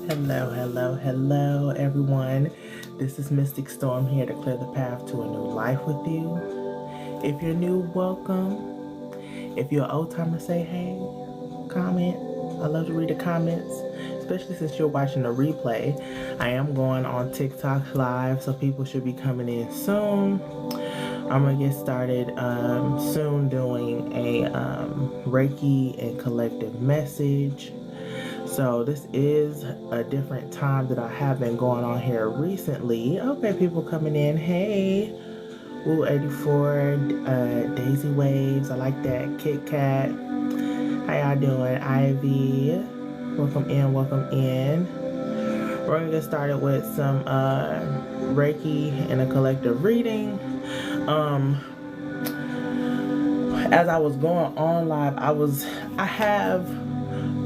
Hello, hello, hello, everyone. This is Mystic Storm here to clear the path to a new life with you. If you're new, welcome. If you're an old timer, say hey, comment. I love to read the comments, especially since you're watching the replay. I am going on TikTok live, so people should be coming in soon. I'm gonna get started soon doing a Reiki and collective message. So this is a different time that I have been going on here recently. Okay, people coming in. Hey, Woo 84, Daisy Waves. I like that. Kit Kat. How y'all doing? Ivy. Welcome in, welcome in. We're gonna get started with some Reiki and a collective reading. As I was going on live, I have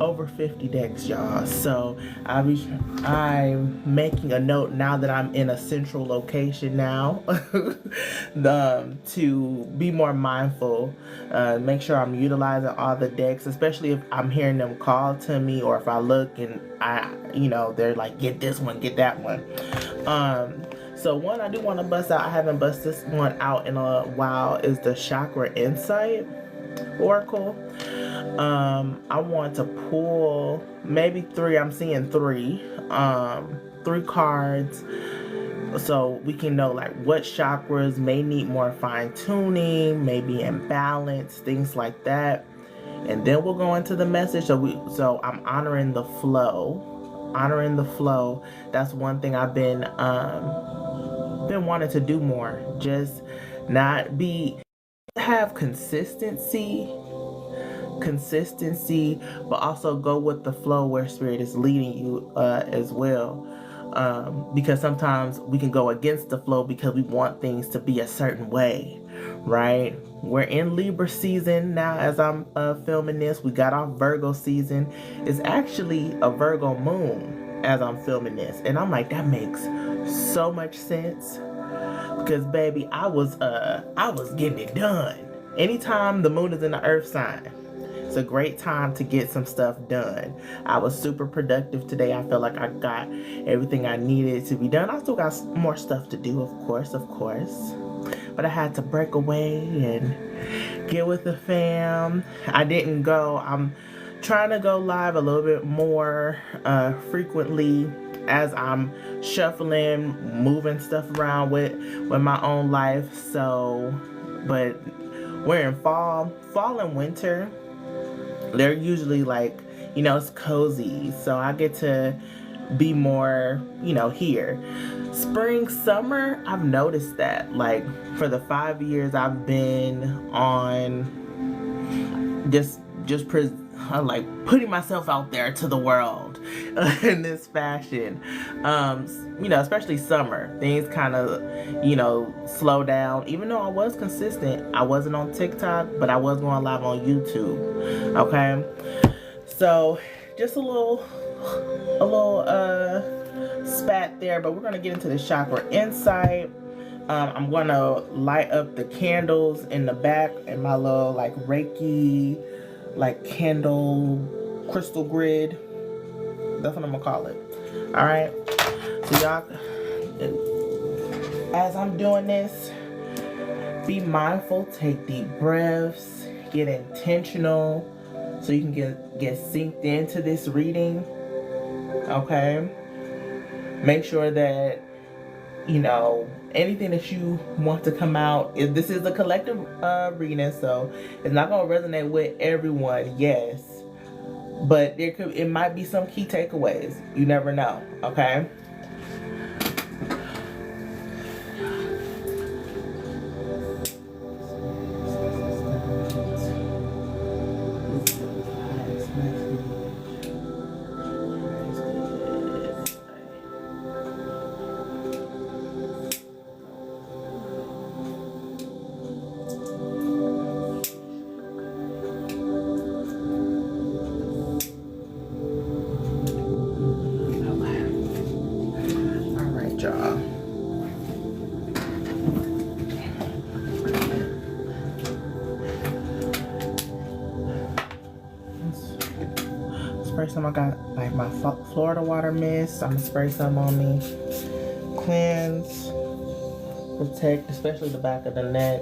over 50 decks, y'all. So I'm making a note now that I'm in a central location now to be more mindful, make sure I'm utilizing all the decks, especially if I'm hearing them call to me, or if I look and they're like, get this one, get that one. So one I do want to bust out, I haven't bust this one out in a while, is the Chakra Insight Oracle. I want to pull maybe three. I'm seeing three cards, so we can know like what chakras may need more fine tuning, maybe imbalance, things like that. And then we'll go into the message. So I'm honoring the flow. That's one thing I've been wanting to do more. Just not have consistency, but also go with the flow where spirit is leading you as well. Because sometimes we can go against the flow because we want things to be a certain way, right? We're in Libra season now as I'm filming this. We got off Virgo season. It's actually a Virgo moon as I'm filming this. And I'm like, that makes so much sense. Because baby, I was getting it done. Anytime the moon is in the earth sign, it's a great time to get some stuff done. I was super productive today. I felt like I got everything I needed to be done. I still got more stuff to do, of course. But I had to break away and get with the fam. I didn't go. I'm trying to go live a little bit more frequently as I'm shuffling, moving stuff around with my own life. So, but we're in fall and winter. They're usually like, it's cozy. So I get to be more, here. Spring, summer, I've noticed that. Like, for the 5 years I've been on like putting myself out there to the world in this fashion. Especially summer, things kind of, slow down. Even though I was consistent, I wasn't on TikTok, but I was going live on YouTube. Okay, so just a little spat there, but we're gonna get into the Chakra Insight. I'm gonna light up the candles in the back in my little like Reiki candle crystal grid. That's what I'm gonna call it. All right, so y'all, as I'm doing this, be mindful, take deep breaths, get intentional so you can get synced into this reading. Okay, make sure that anything that you want to come out. This is a collective reading, so it's not going to resonate with everyone, yes, but it might be some key takeaways. You never know. Okay, spray some. I got like my Florida water mist. I'm gonna spray some on me. Cleanse, protect, especially the back of the neck.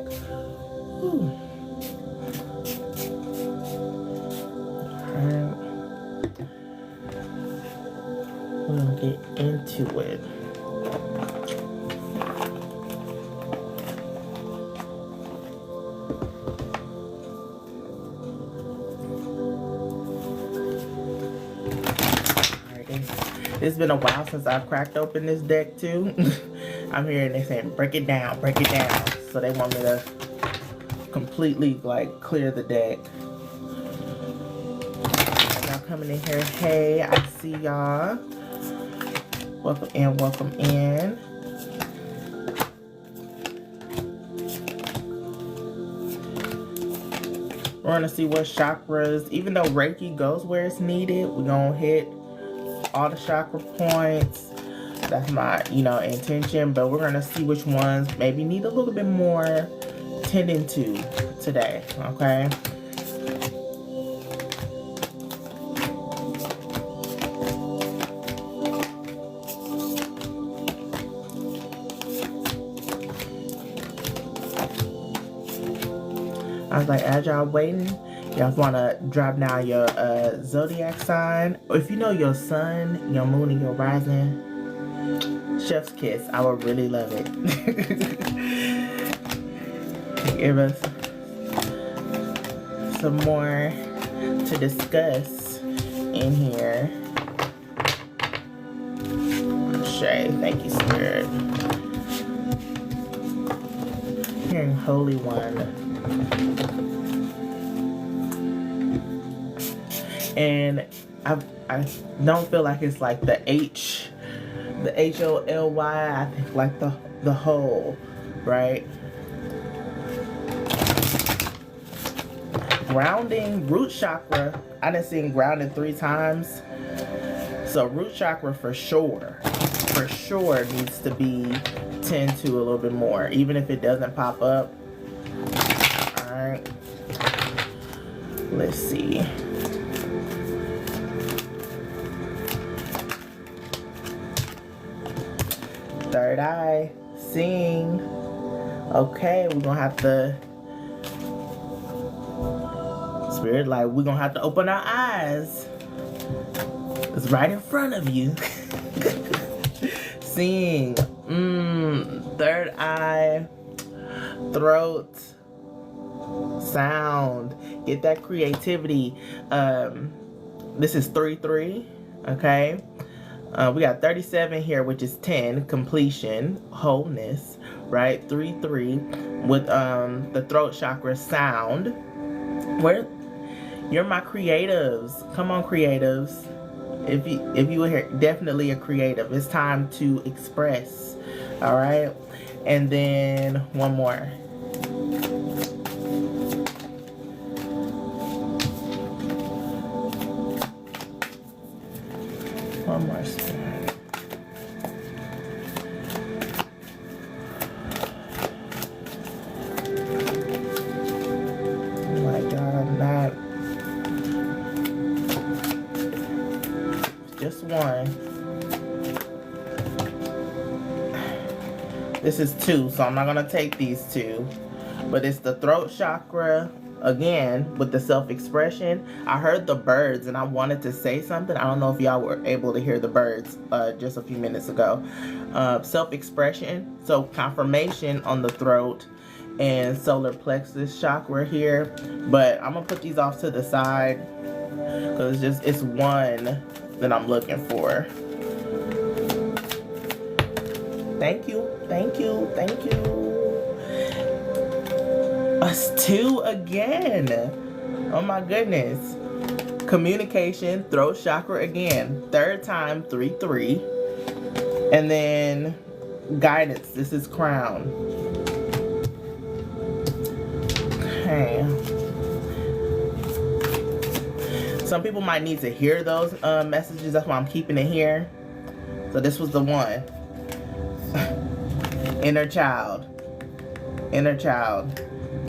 Whew. Alright. We're gonna get into it. It's been a while since I've cracked open this deck too. I'm hearing they saying break it down. So they want me to completely like clear the deck. Y'all coming in here. Hey, I see y'all. Welcome in, welcome in. We're gonna see what chakras, even though Reiki goes where it's needed, we're gonna hit all the chakra points. That's my, intention, but we're gonna see which ones maybe need a little bit more tending to today, okay? I was like, as y'all waiting, y'all want to drop down your zodiac sign. Or if you know your sun, your moon, and your rising, chef's kiss. I would really love it. Give us some more to discuss in here. Shay, thank you, Spirit. Hearing Holy One. And I don't feel like it's like the H-O-L-Y. I think like the whole, right? Grounding, root chakra. I done seen grounded 3 times. So root chakra for sure needs to be tend to a little bit more, even if it doesn't pop up. All right. Let's see. Third eye, seeing. Okay, we're gonna have to, Spirit, like, we're gonna have to open our eyes. It's right in front of you. Seeing. Third eye, throat, sound. Get that creativity. This is 3-3, okay? We got 37 here, which is 10, completion, wholeness, right? 3-3 with the throat chakra, sound. Where you're my creatives. Come on, creatives. If you were here, definitely a creative. It's time to express. All right, and then one more. One more spin. Oh my God, I'm not. Just one. This is 2, so I'm not gonna take these 2. But it's the throat chakra. Again, with the self-expression. I heard the birds and I wanted to say something. I don't know if y'all were able to hear the birds just a few minutes ago. Self-expression, so confirmation on the throat and solar plexus chakra here. But I'm gonna put these off to the side because it's one that I'm looking for. Thank you. Us 2 again. Oh my goodness. Communication, throat chakra again. 3rd time, 3-3. And then guidance. This is crown. Okay. Some people might need to hear those messages. That's why I'm keeping it here. So this was the one. Inner child,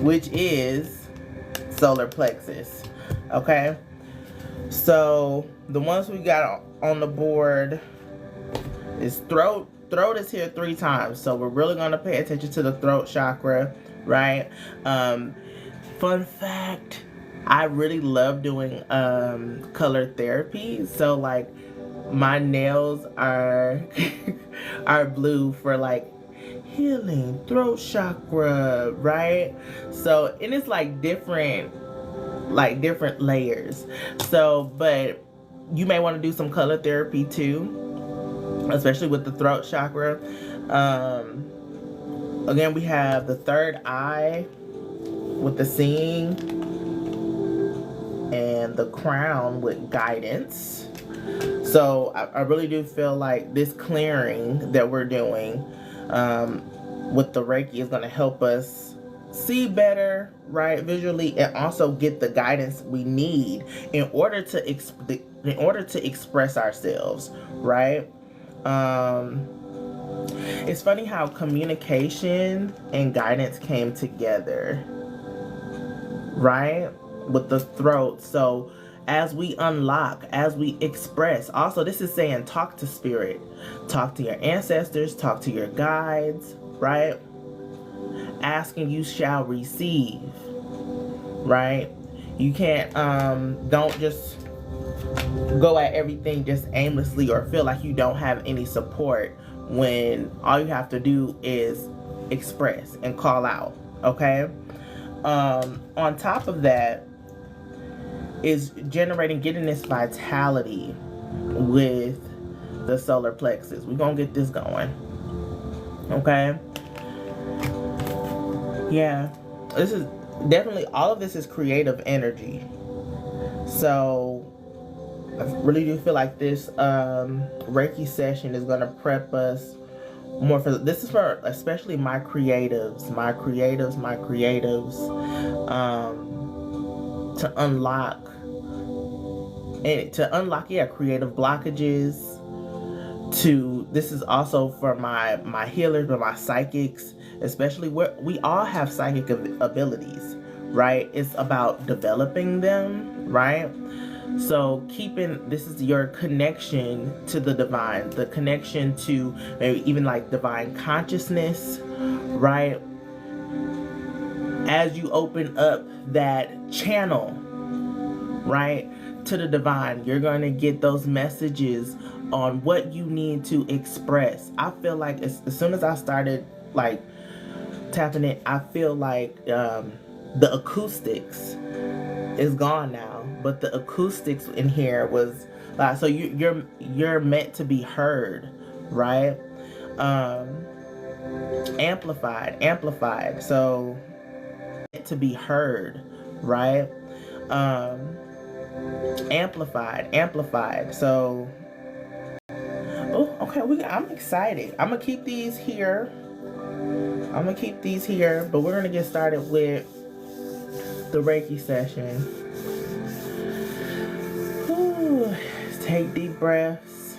which is solar plexus. Okay, So the ones we got on the board is throat. Throat is here 3 times, so we're really going to pay attention to the throat chakra, right? Fun fact, I really love doing color therapy. So like my nails are are blue for like healing throat chakra, right? So, and it's like different layers. So, but you may want to do some color therapy too, especially with the throat chakra. Again, we have the third eye with the seeing, and the crown with guidance. So I really do feel like this clearing that we're doing with the Reiki is going to help us see better, right, visually, and also get the guidance we need in order to express ourselves, right? It's funny how communication and guidance came together, right, with the throat. So as we unlock, as we express, also this is saying talk to spirit, talk to your ancestors, talk to your guides, right? Ask and you shall receive, right? You can't don't just go at everything just aimlessly or feel like you don't have any support when all you have to do is express and call out, okay? On top of that is getting this vitality with the solar plexus. We're gonna get this going, okay? Yeah, this is definitely, all of this is creative energy. So I really do feel like this Reiki session is gonna prep us more for this. Is for especially my creatives, to unlock creative blockages. This is also for my healers, but my psychics, especially, where we all have psychic abilities, right? It's about developing them, right? So this is your connection to the divine, the connection to maybe even like divine consciousness, right? As you open up that channel, right, to the divine, you're going to get those messages on what you need to express. I feel like as soon as I started like tapping it, I feel like the acoustics is gone now, but the acoustics in here was so you're meant to be heard, right? Amplified, so to be heard, right? Amplified, so oh, okay, I'm excited. I'm gonna keep these here, but we're gonna get started with the Reiki session. Whew. Take deep breaths.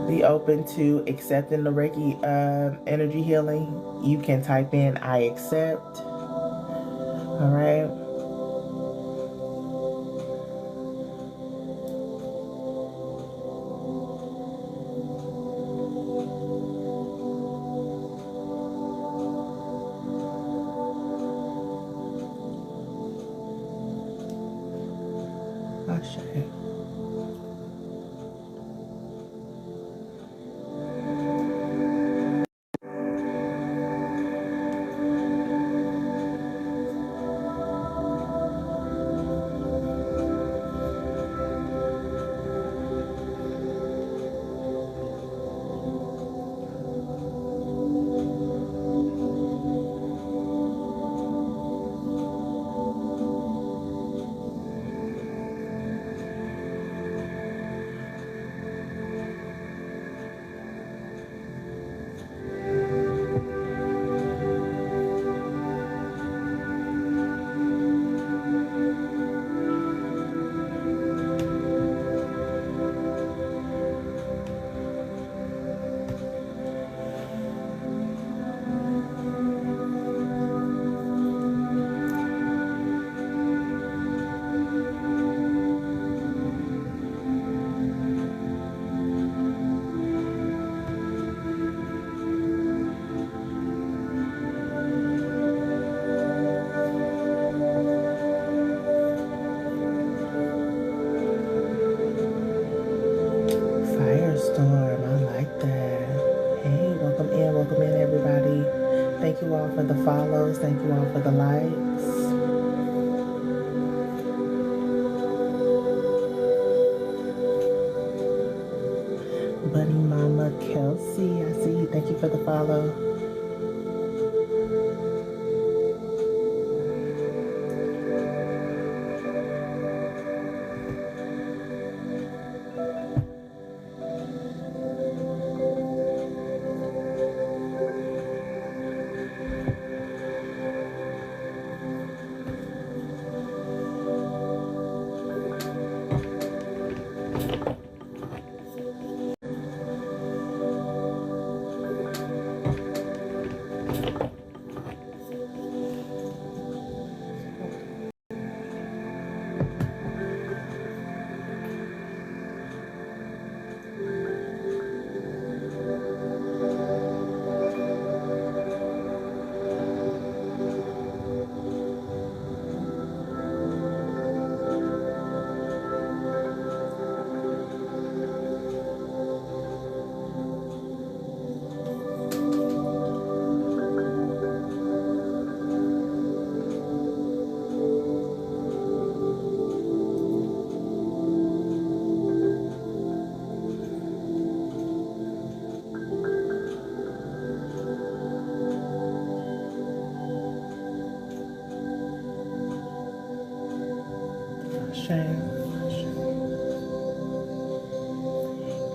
Be open to accepting the Reiki energy healing. You can type in I accept. All right. the follows. Thank you all for the likes. Buddy Mama Kelsey, I see you. Thank you for the follow.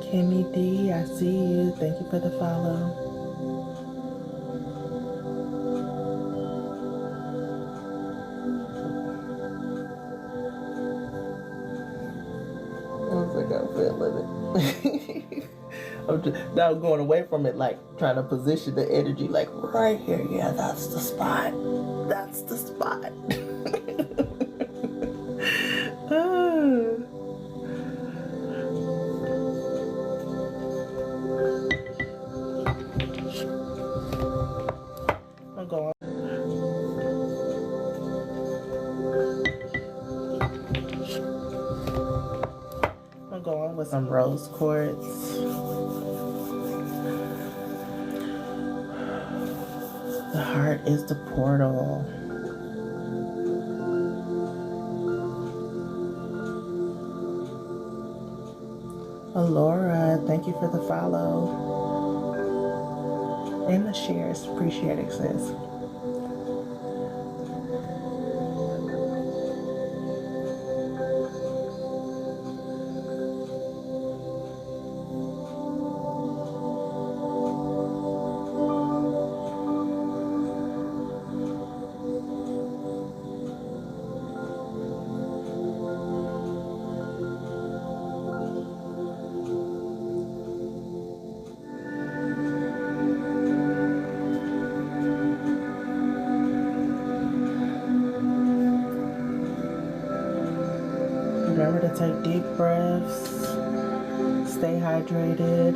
Kimmy D, I see you. Thank you for the follow. I was like, I'm feeling it. I'm just now going away from it, like trying to position the energy, like right here. Yeah, that's the spot. That's the spot. I'm going. I'm going with some rose quartz. The heart is the portal. Alora, thank you for the follow. And the shares. Appreciate it, sis. Remember to take deep breaths. Stay hydrated.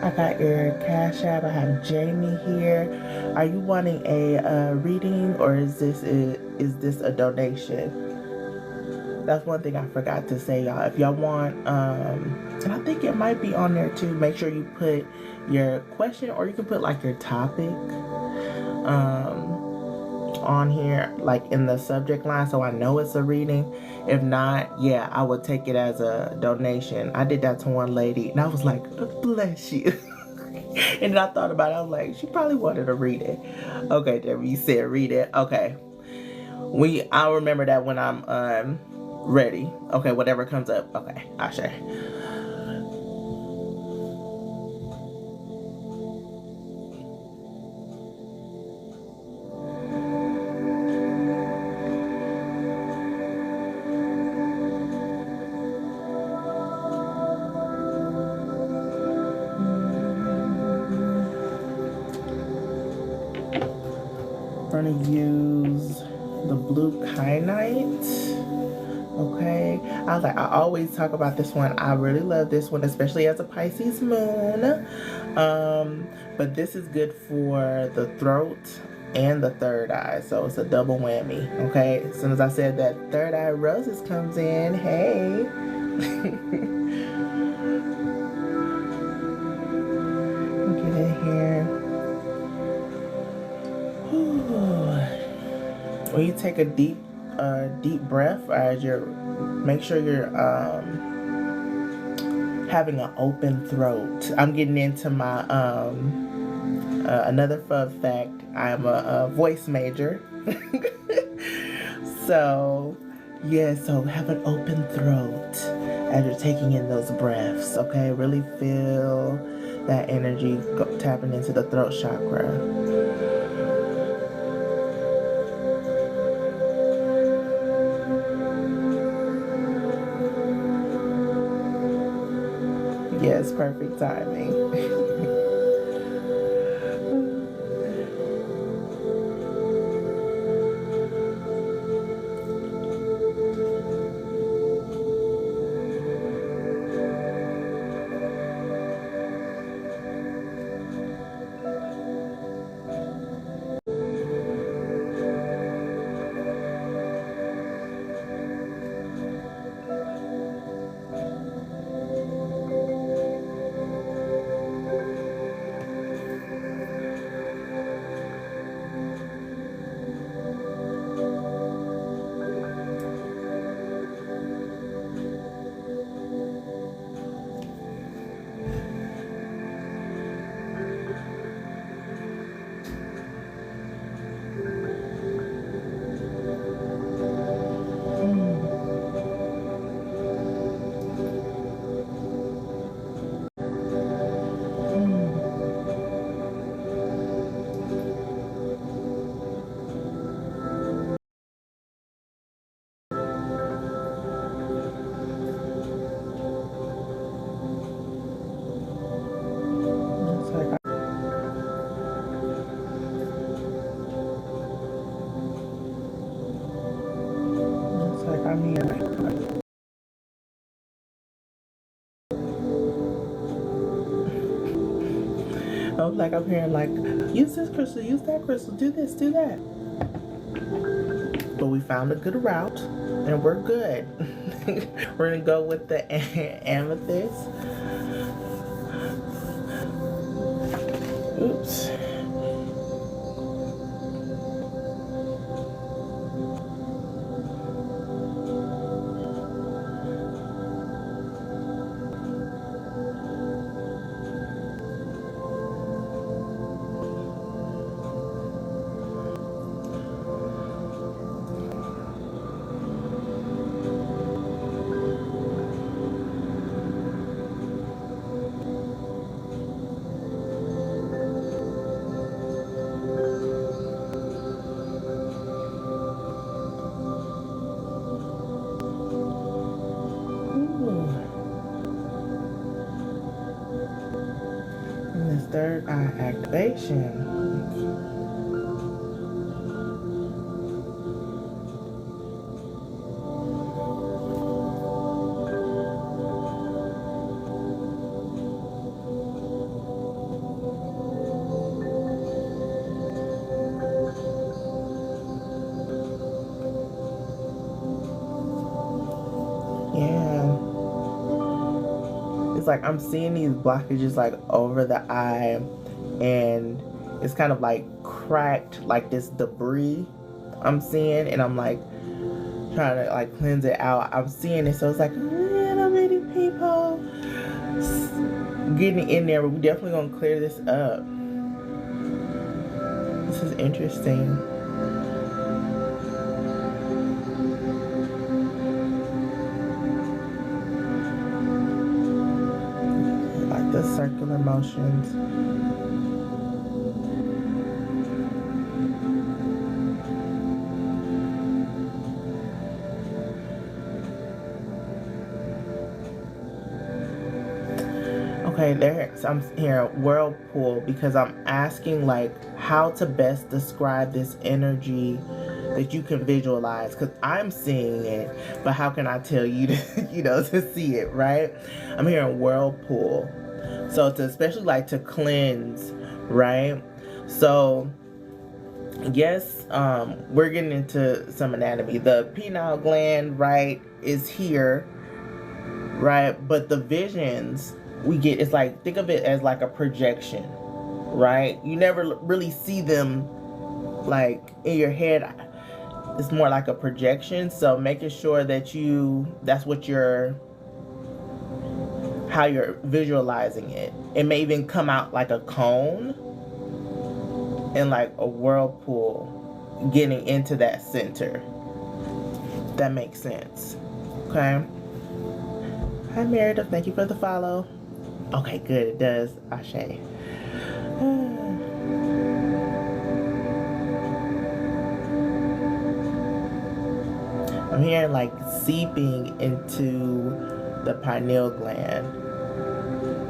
I got your Cash App. I have Jamie here. Are you wanting a reading, or is this a donation? That's one thing I forgot to say, y'all. If y'all want, and I think it might be on there too. Make sure you put your question, or you can put like your topic, on here, like in the subject line, so I know it's a reading. If not, yeah, I would take it as a donation. I did that to one lady, and I was like, bless you. And then I thought about it. I was like, she probably wanted to read it. Okay, Debbie, you said read it. Okay. I'll remember that when I'm ready. Okay, whatever comes up. Okay, I'll share. going to use the blue kyanite. Okay, I always talk about this one. I really love this one, especially as a Pisces moon. But this is good for the throat and the third eye, so it's a double whammy. Okay, as soon as I said that, third eye roses comes in. Hey. Get in here. When you take a deep breath, as make sure you're having an open throat. I'm getting into my another fun fact. I'm a voice major, so yeah. So have an open throat as you're taking in those breaths. Okay, really feel that energy tapping into the throat chakra. Yes, perfect timing. I'm here. I'm hearing like, use this crystal, use that crystal, do this, do that. But we found a good route, and we're good. We're gonna go with the amethyst. Oops. Third eye activation. Yeah. It's like I'm seeing these blockages like over the eye, and it's kind of like cracked, like this debris I'm seeing, and I'm like trying to like cleanse it out. I'm seeing it, so it's like little bitty people getting in there, but we definitely gonna clear this up. This is interesting. Like the circular motions. Okay, I'm here whirlpool because I'm asking like how to best describe this energy that you can visualize, because I'm seeing it, but how can I tell you to, to see it, right? I'm hearing whirlpool. So it's especially like to cleanse, right? So yes, we're getting into some anatomy. The pineal gland, right, is here, right? But the visions we get, it's like, think of it as like a projection, right? You never really see them like in your head. It's more like a projection. So making sure that that's what how you're visualizing it. It may even come out like a cone and like a whirlpool getting into that center. That makes sense. Okay. Hi Meredith, thank you for the follow. Okay, good, it does. Ashe. I'm hearing like seeping into the pineal gland.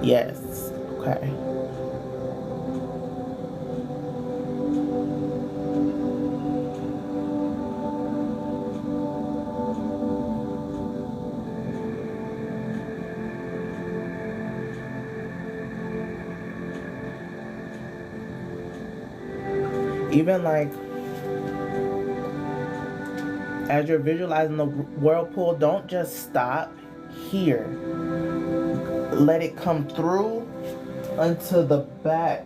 Yes. Okay. Even like as you're visualizing the whirlpool, don't just stop here. Let it come through unto the back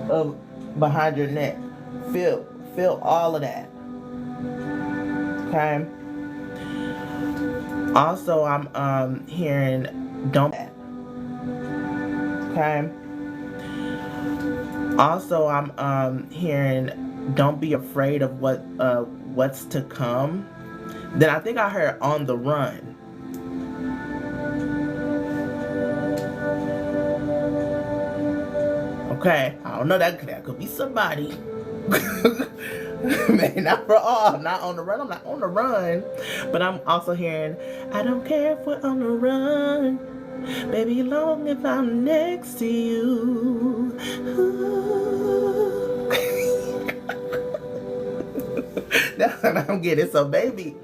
of behind your neck. Feel all of that. Okay. Also, I'm hearing don't. Okay. Also, I'm hearing don't be afraid of what's to come. Then I think I heard on the run. Okay, I don't know, that could be somebody. Man, not for all, not on the run. I'm not on the run, but I'm also hearing, I don't care if we're on the run, baby, long if I'm next to you. That's what I'm getting. So, baby,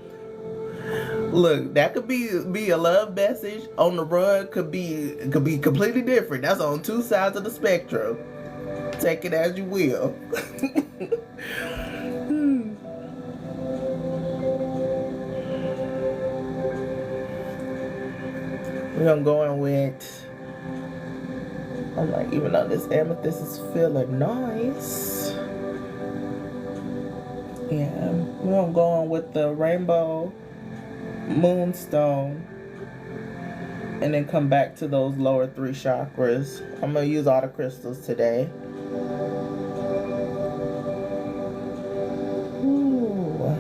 look, that could be a love message. On the run could be completely different. That's on two sides of the spectrum. Take it as you will. We're gonna go in with, I'm like, even though this amethyst is feeling nice, yeah, we're gonna go on with the rainbow moonstone and then come back to those lower three chakras. I'm gonna use all the crystals today. Ooh.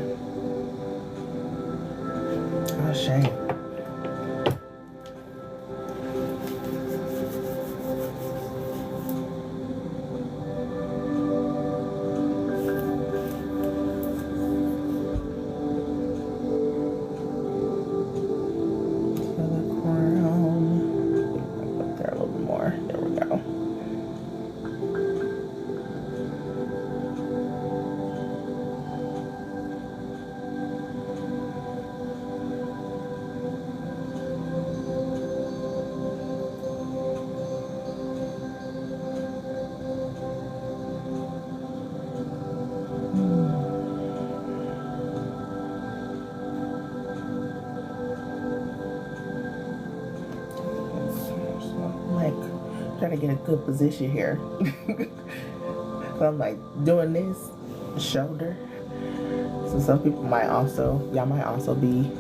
Oh, shame. Trying to get a good position here. So I'm like doing this shoulder. So some people y'all might also be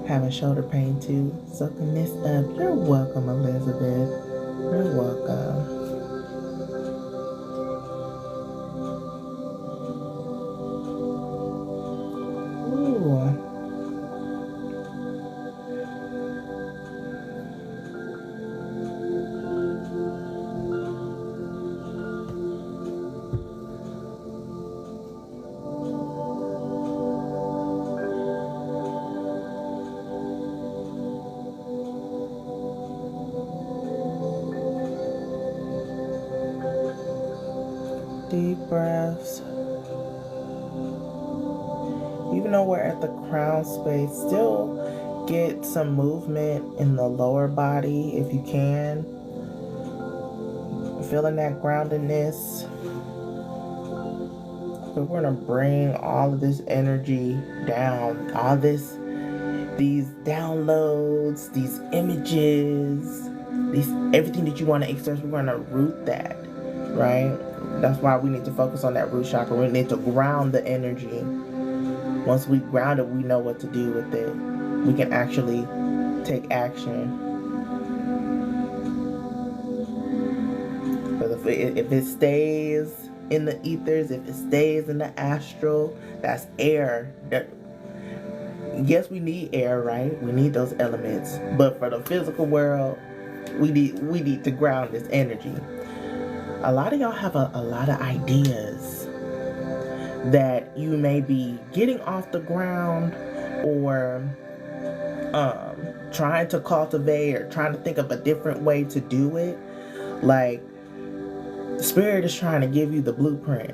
having shoulder pain too. Soaking this up. You're welcome, Elizabeth. You're welcome. Ooh. breaths. Even though we're at the crown space, still get some movement in the lower body if you can. Feeling that groundedness. But we're going to bring all of this energy down. These downloads, these images, everything that you want to express, we're going to root that, right? That's why we need to focus on that root chakra. We need to ground the energy. Once we ground it, we know what to do with it. We can actually take action. But if it stays in the ethers, if it stays in the astral, that's air. Yes, we need air, right? We need those elements. But for the physical world, we need to ground this energy. A lot of y'all have a lot of ideas that you may be getting off the ground, or trying to cultivate, or trying to think of a different way to do it. Like, Spirit is trying to give you the blueprint.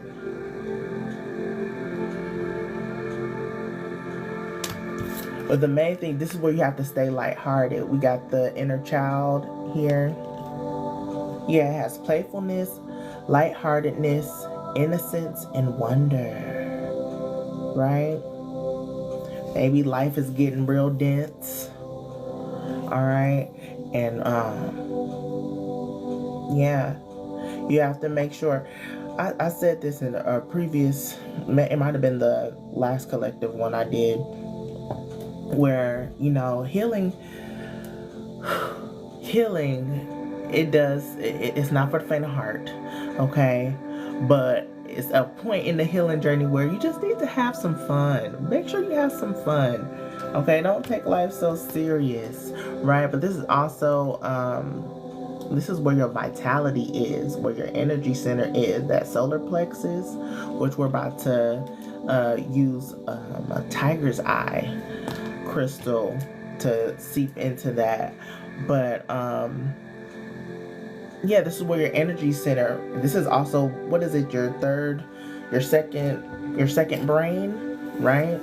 But the main thing, this is where you have to stay lighthearted. We got the inner child here. Yeah, it has playfulness, lightheartedness, innocence, and wonder. Right? Maybe life is getting real dense. Alright? And, yeah. You have to make sure. I said this in a previous, it might have been the last collective one I did, where, healing, it's not for the faint of heart, okay? But it's a point in the healing journey where you just need to have some fun. Make sure you have some fun, okay? Don't take life so serious, right? But this is also, this is where your vitality is, where your energy center is, that solar plexus, which we're about to use a tiger's eye crystal to seep into that. But yeah, this is where your energy center. This is also, what is it? Your second brain, right?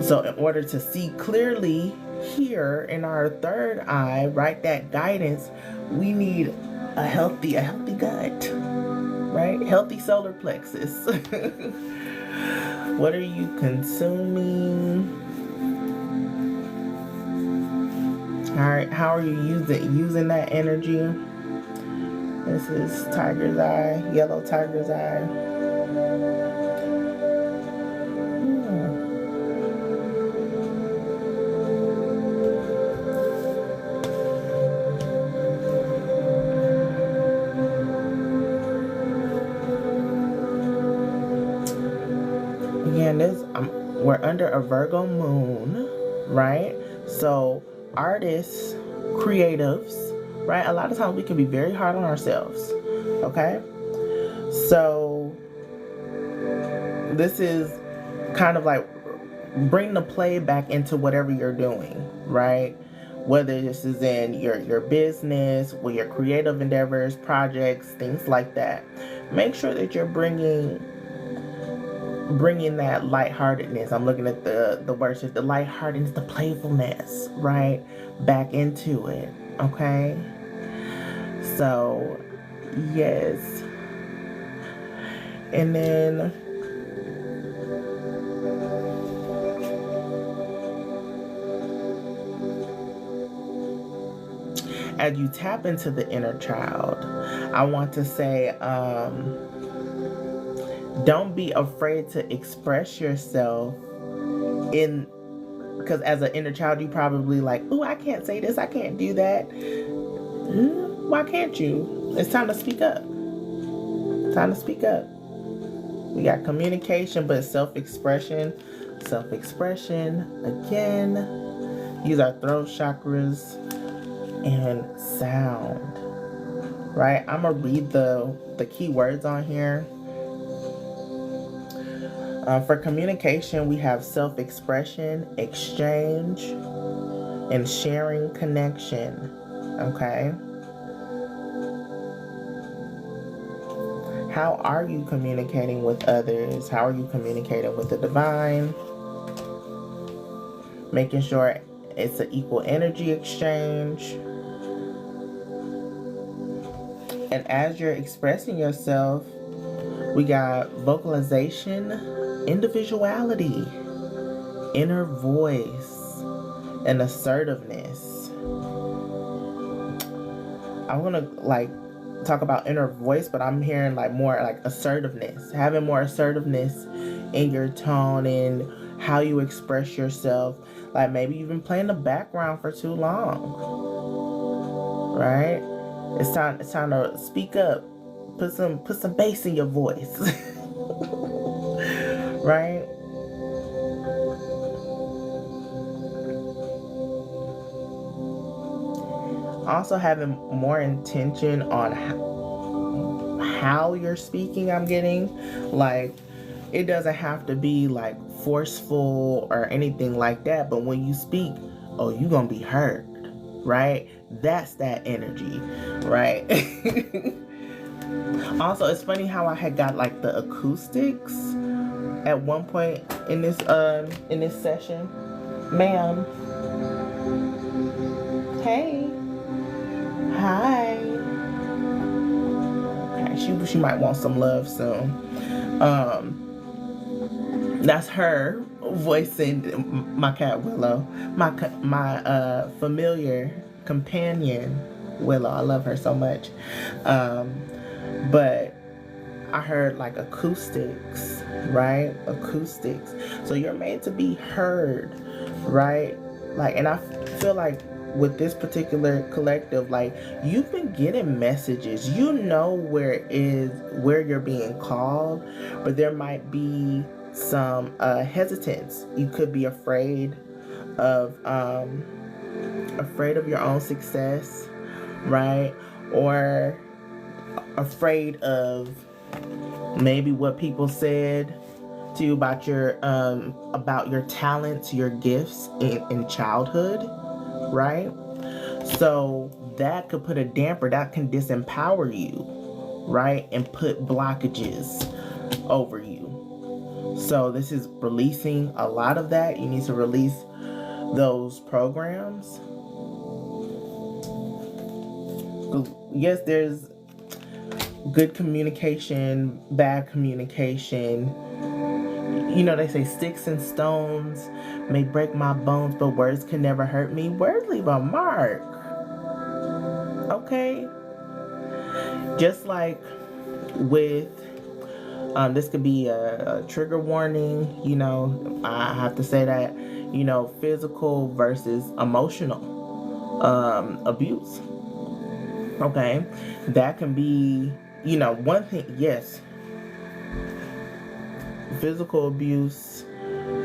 So in order to see clearly here in our third eye, right, that guidance, we need a healthy gut, right? Healthy solar plexus. What are you consuming? All right, how are you using that energy? This is tiger's eye, yellow tiger's eye. We're under a Virgo moon, right? So artists, creatives, right? A lot of times we can be very hard on ourselves, okay? So this is kind of like bring the play back into whatever you're doing, right? Whether this is in your business, with your creative endeavors, projects, things like that. Make sure that you're bringing that lightheartedness. I'm looking at the words, the lightheartedness, the playfulness, right, back into it, okay? So, yes. And then as you tap into the inner child, I want to say, don't be afraid to express yourself because as an inner child, you probably like, oh, I can't say this, I can't do that. Why can't you? It's time to speak up. Time to speak up. We got communication, but self-expression. Self-expression, again. Use our throat chakras and sound. Right? I'm going to read the key words on here. For communication, we have self-expression, exchange, and sharing connection. Okay? How are you communicating with others? How are you communicating with the divine? Making sure it's an equal energy exchange. And as you're expressing yourself, we got vocalization, individuality, inner voice, and assertiveness. I want to talk about inner voice, but I'm hearing more assertiveness, having more assertiveness in your tone and how you express yourself. Like maybe you've been playing the background for too long, right? It's time to speak up. Put some bass in your voice. Right? Also having more intention on how you're speaking. I'm getting it doesn't have to be forceful or anything like that, but when you speak, oh, you're gonna be heard, right? That's that energy, right? Also, it's funny how I had got the acoustics at one point in this session. Ma'am. Hey. Hi. Okay, she might want some love soon. That's her voicing my cat Willow, my familiar companion Willow. I love her so much. But I heard acoustics, right? Acoustics. So you're made to be heard, right? And I feel with this particular collective, you've been getting messages. You know where you're being called, but there might be some hesitance. You could be afraid of your own success, right? Or afraid of maybe what people said to you about your talents, your gifts in childhood, right? So that could put a damper, that can disempower you, right? And put blockages over you. So this is releasing a lot of that. You need to release those programs. Yes, there's good communication, bad communication. You know, they say sticks and stones may break my bones, but words can never hurt me. Words leave a mark. Okay? Just like with, this could be a trigger warning, you know, I have to say that, you know, physical versus emotional abuse. Okay? That can be, you know, one thing, yes. Physical abuse,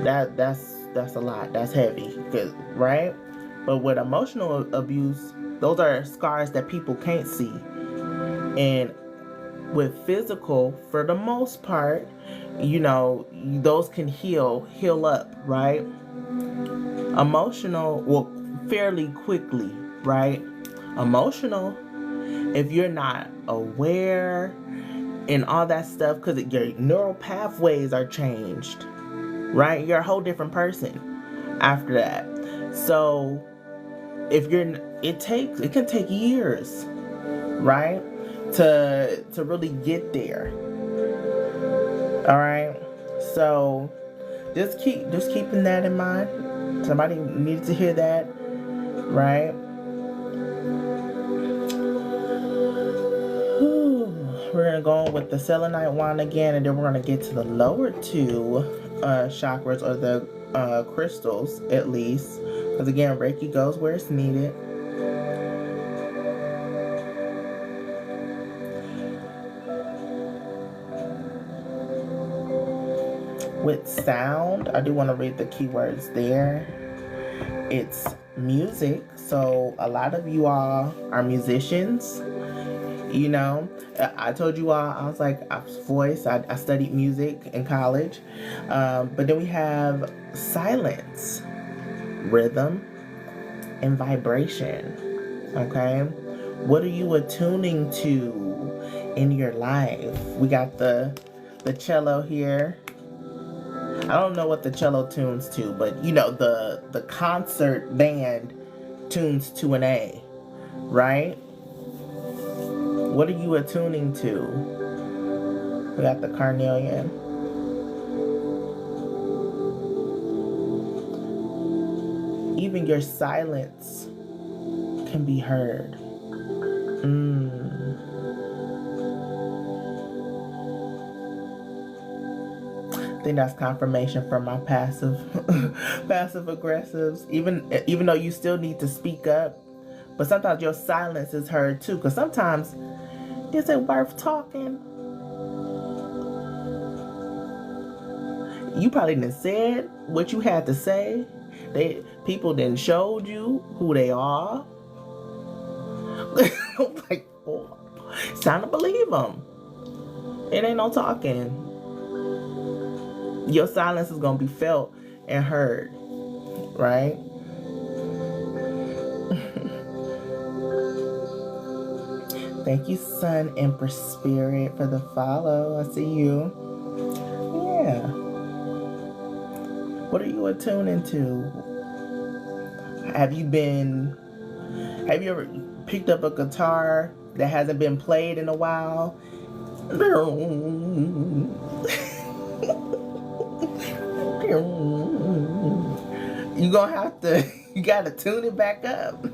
that's a lot. That's heavy, right? But with emotional abuse, those are scars that people can't see. And with physical, for the most part, you know, those can heal up, right? Emotional, well, fairly quickly, right? Emotional, if you're not aware and all that stuff, because your neural pathways are changed, right? You're a whole different person after that. So if it can take years, right, to really get there. All right. So just keeping that in mind. Somebody needs to hear that, right? We're going to go with the selenite wand again, and then we're going to get to the lower two chakras, or the crystals, at least. Because again, Reiki goes where it's needed. With sound, I do want to read the keywords there. It's music. So a lot of you all are musicians. You know, I told you all, I was like, I studied music in college. But then we have silence, rhythm, and vibration. Okay? What are you attuning to in your life. We got the cello here. I don't know what the cello tunes to, but you know, the concert band tunes to an A, right? What are you attuning to? We got the carnelian. Even your silence can be heard. I think that's confirmation from my passive aggressives. Even though you still need to speak up, but sometimes your silence is heard too. Because sometimes, is it worth talking? You probably didn't said what you had to say. People then showed you who they are. Like, oh, it's time to believe them. It ain't no talking. Your silence is gonna be felt and heard, right? Thank you, Sun Empress Spirit, for the follow. I see you. Yeah. What are you attuning to? Have you ever picked up a guitar that hasn't been played in a while? You gotta tune it back up.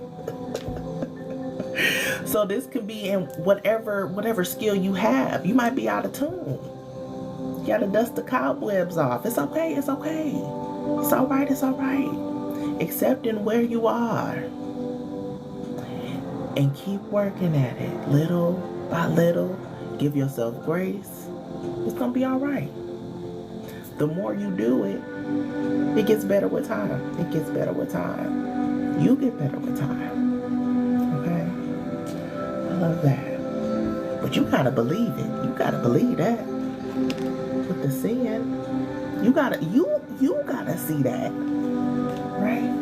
So this could be in whatever skill you have. You might be out of tune. You gotta dust the cobwebs off. It's okay. It's okay. It's all right. It's all right. Accepting where you are and keep working at it, little by little. Give yourself grace. It's gonna be all right. The more you do it, it gets better with time. It gets better with time. You get better with time. Okay? I love that. But you gotta believe it. You gotta believe that. With the seeing, you gotta see that. Right?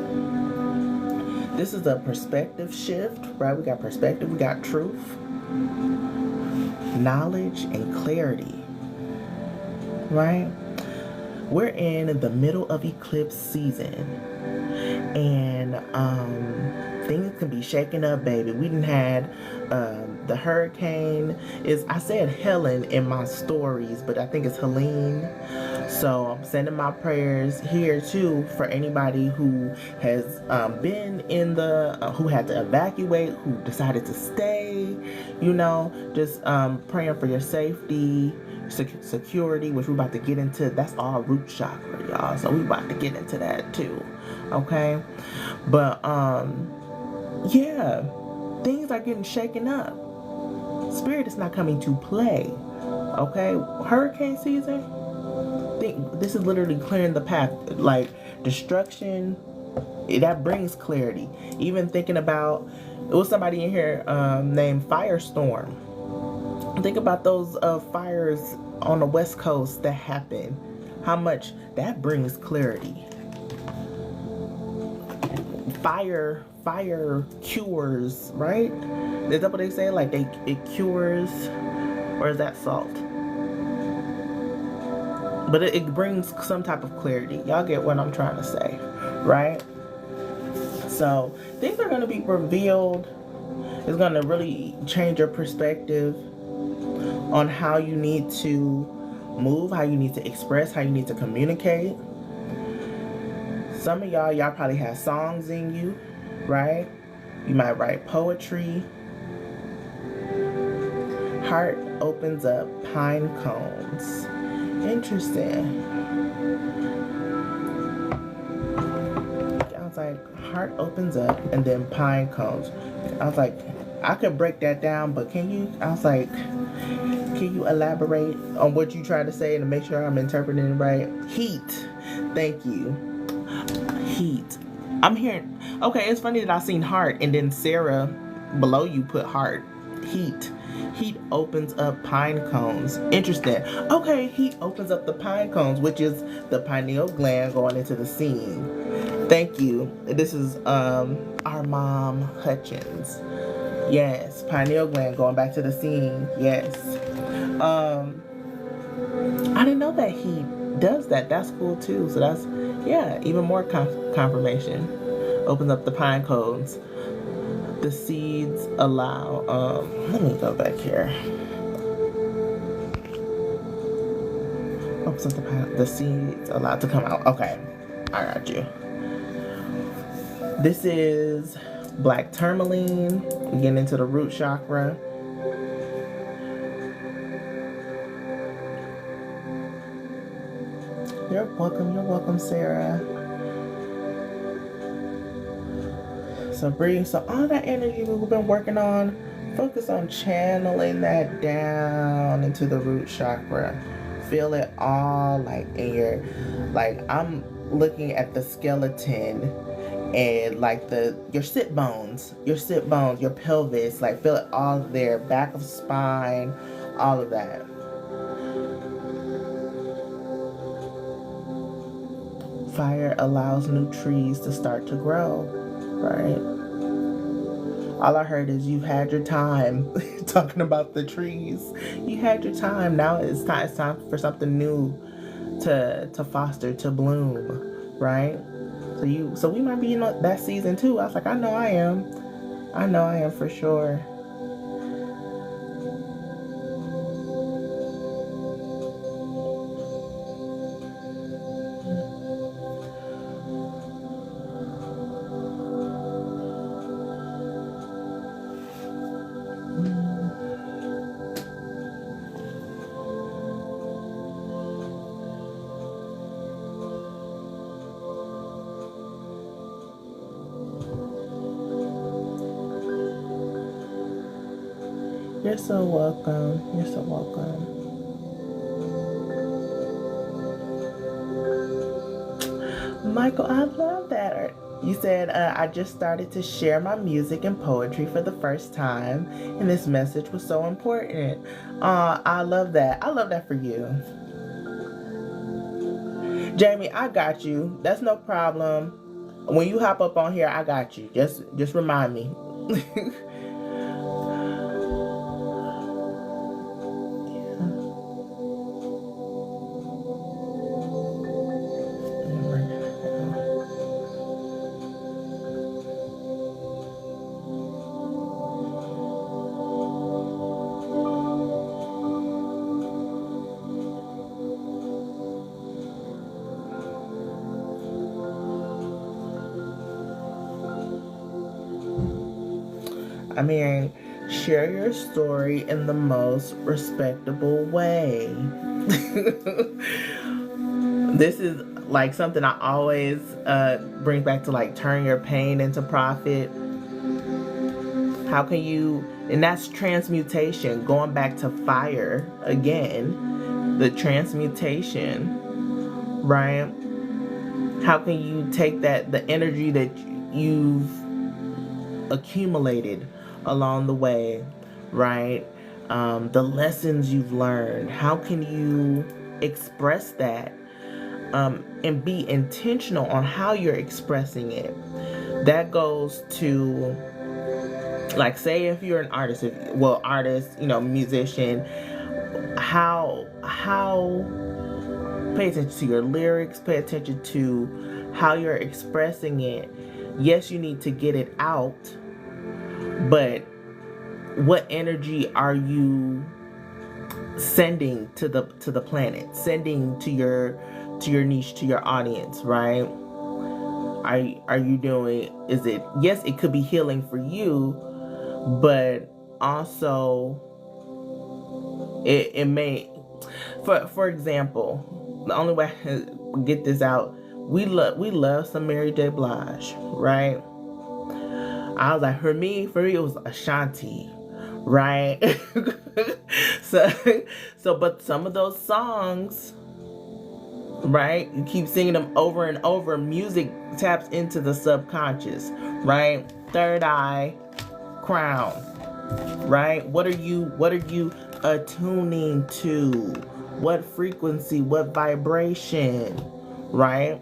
This is a perspective shift, right? We got perspective, we got truth, knowledge, and clarity. Right? We're in the middle of eclipse season, and things can be shaking up, baby. We done had the hurricane. I said Helen in my stories, but I think it's Helene. So I'm sending my prayers here too for anybody who has been in who had to evacuate, who decided to stay. You know, just praying for your safety. Security, which we're about to get into. That's all root chakra, y'all, so we about to get into that too. Okay, but yeah, things are getting shaken up. Spirit is not coming to play. Okay, hurricane season, this is literally clearing the path. Like destruction, that brings clarity. Even thinking about, it was somebody in here named Firestorm. Think about those fires on the West Coast that happen. How much that brings clarity. Fire cures, right? Is that what they say? Like it cures, or is that salt? But it brings some type of clarity. Y'all get what I'm trying to say, right? So things are going to be revealed. It's going to really change your perspective on how you need to move, how you need to express, how you need to communicate. Some of y'all probably have songs in you, right? You might write poetry. Heart opens up, pine cones. Interesting. I was like, heart opens up and then pine cones. I was like, I could break that down, but can you elaborate on what you try to say and to make sure I'm interpreting it right? Heat. Thank you. Heat. I'm hearing, okay, it's funny that I seen heart and then Sarah below you put heart. Heat. Heat opens up pine cones. Interesting. Okay, heat opens up the pine cones, which is the pineal gland going into the scene. Thank you. This is our mom Hutchins. Yes, pineal gland, going back to the scene. Yes. I didn't know that he does that. That's cool too. So that's, yeah, even more confirmation. Opens up the pine cones. The seeds allow, let me go back here. Opens up the seeds allowed to come out. Okay, I got you. This is black tourmaline. We get into the root chakra. You're welcome, Sarah. So breathe. So all that energy we've been working on, focus on channeling that down into the root chakra. Feel it all like in your, like I'm looking at the skeleton and like your sit bones, your pelvis, like feel it all there, back of spine, all of that. Fire allows new trees to start to grow, right? All I heard is you had your time. Talking about the trees, you had your time. Now it's time for something new to foster, to bloom, right? So we might be in that season too. I was like, I know I am for sure. You're so welcome. You're so welcome. Michael, I love that. You said, I just started to share my music and poetry for the first time, and this message was so important. I love that. I love that for you. Jamie, I got you. That's no problem. When you hop up on here, I got you. Just remind me. I mean, share your story in the most respectable way. This is like something I always bring back to, like, turn your pain into profit. How can you, and that's transmutation, going back to fire again, the transmutation, right? How can you take the energy that you've accumulated along the way, right? The lessons you've learned, how can you express that and be intentional on how you're expressing it? That goes to, like, say if you're an artist, musician, how pay attention to your lyrics, pay attention to how you're expressing it. Yes, you need to get it out, but what energy are you sending to the planet, sending to your niche, to your audience, right? Are you doing, is it, yes, it could be healing for you, but also it may, for example, the only way I get this out, we love some Mary J. Blige, right? I was like, for me it was Ashanti, right? so but some of those songs, right, you keep singing them over and over, music taps into the subconscious, right? Third Eye, Crown, right? What are you attuning to? What frequency, what vibration, right?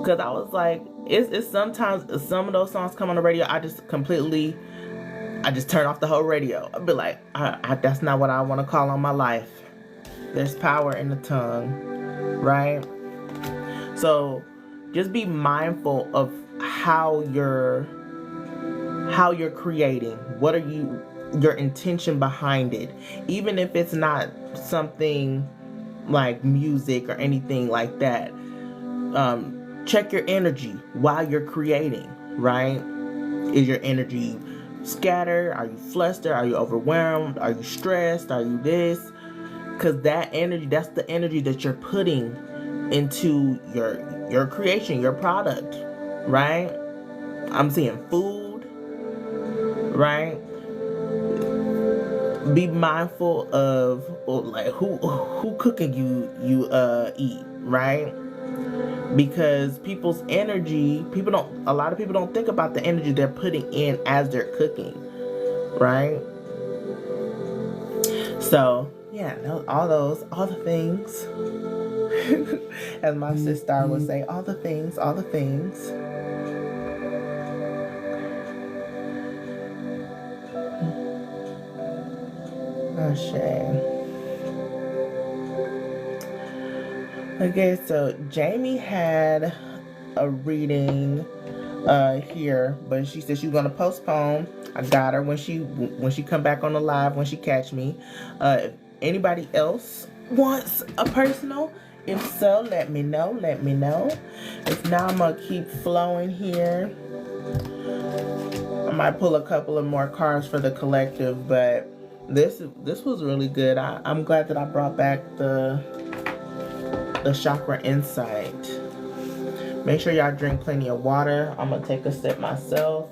Because I was like, it's sometimes some of those songs come on the radio, I just turn off the whole radio. I'll be like, that's not what I want to call on my life. There's power in the tongue, right? So just be mindful of how you're creating. What are your intention behind it? Even if it's not something like music or anything like that. Check your energy while you're creating, right? Is your energy scattered? Are you flustered? Are you overwhelmed? Are you stressed? Are you this? Because that energy, that's the energy that you're putting into your creation, your product, right? I'm seeing food, right? Be mindful of like who cooking you eat, right? Because people's energy, a lot of people don't think about the energy they're putting in as they're cooking, right? So yeah, all the things. As my sister would say, all the things. Oh, shame. Okay, so Jamie had a reading here, but she said she was gonna postpone. I got her when she come back on the live, when she catch me. If anybody else wants a personal, if so, let me know. If not, I'm gonna keep flowing here. I might pull a couple of more cards for the collective, but this was really good. I'm glad that I brought back the chakra insight. Make sure y'all drink plenty of water. I'm gonna take a sip myself.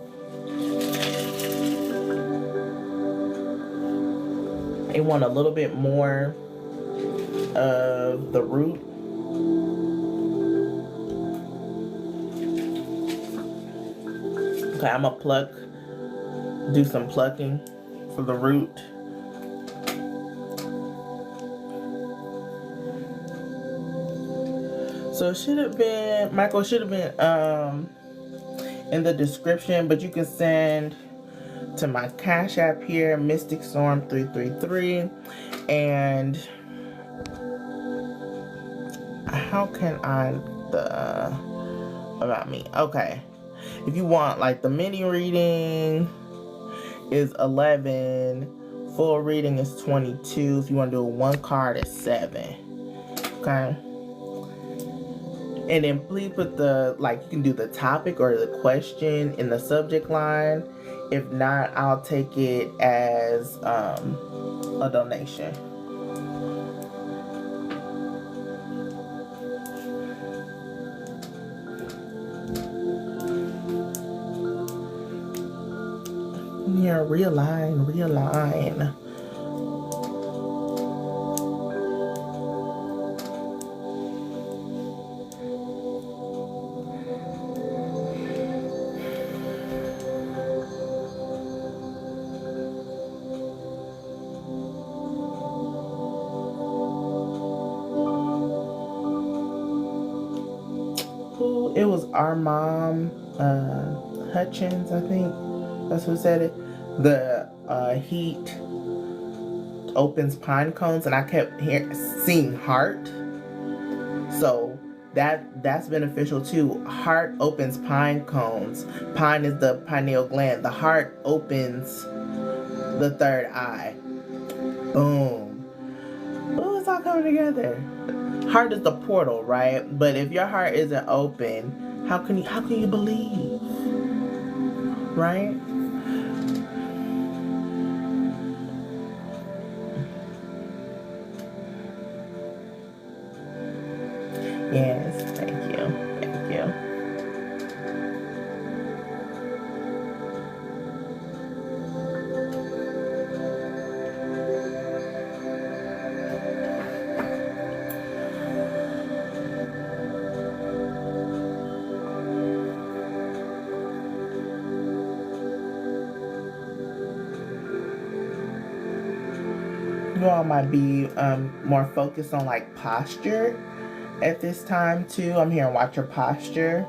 I want a little bit more of the root. Okay, I'm gonna do some plucking for the root. So Michael should have been in the description, but you can send to my Cash App here, Mystic Storm 333. And how can about me? Okay. If you want, like, the mini reading is 11, full reading is 22. If you want to do a one card, it's 7. Okay. And then please put you can do the topic or the question in the subject line. If not, I'll take it as a donation. Yeah, realign. It was our mom, Hutchins, I think. That's who said it. The heat opens pine cones, and I kept seeing heart. So that's beneficial too. Heart opens pine cones. Pine is the pineal gland. The heart opens the third eye. Boom. Oh, it's all coming together. Heart is the portal, right? But if your heart isn't open, how can you believe? Right? Yes, thank you. You all might be more focused on like posture at this time too. I'm here and watch your posture.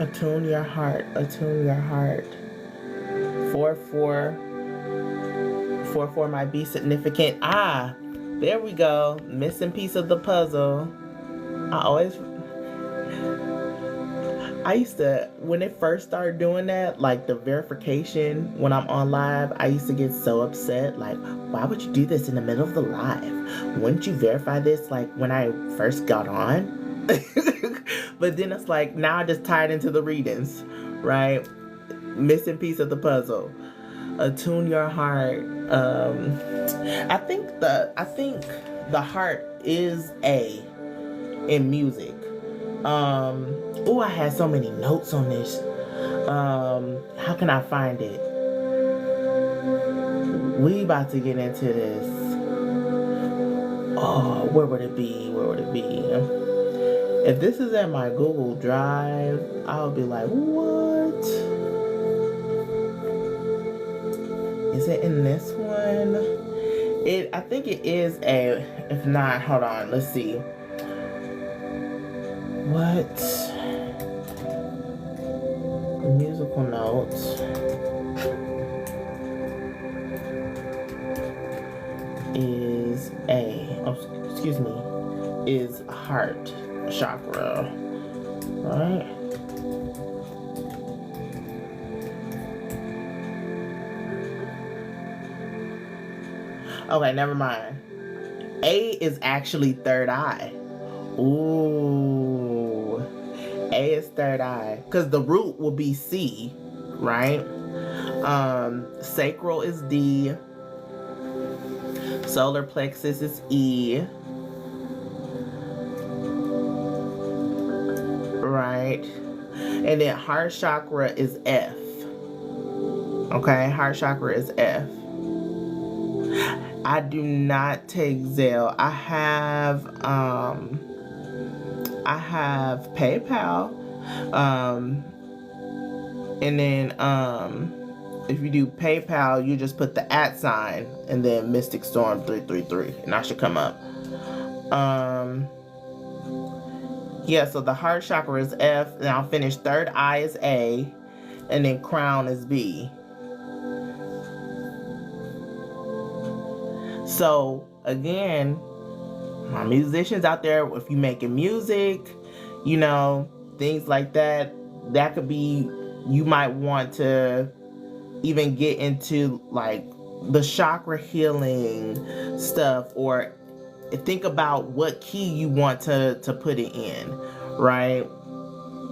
Attune your heart. Attune your heart. 4-4. 4-4 might be significant. Ah, there we go. Missing piece of the puzzle. I used to, when it first started doing that, like the verification when I'm on live, I used to get so upset. Like, why would you do this in the middle of the live? Wouldn't you verify this like when I first got on? But then it's like, now I just tie it into the readings, right? Missing piece of the puzzle. Attune your heart. I think the heart is A in music. Oh, I had so many notes on this. How can I find it? We about to get into this. Oh, where would it be? Where would it be? If this is at my Google Drive, I'll be like, what? Is it in this one? I think it is A. If not, hold on. Let's see. What? Musical notes. Is A. Oh, excuse me. Is heart chakra. Right? Okay, never mind. A is actually third eye. Ooh. A is third eye. Because the root will be C, right? Sacral is D. Solar plexus is E. Right? And then heart chakra is F. Okay, heart chakra is F. I do not take Zelle. I have PayPal. And then if you do PayPal, you just put the @ and then Mystic Storm 333, and that should come up. Yeah, so the heart chakra is F, and I'll finish third eye is A, and then crown is B. So again, my musicians out there, if you're making music, you know, things like that, that could be, you might want to even get into like the chakra healing stuff, or think about what key you want to put it in, right?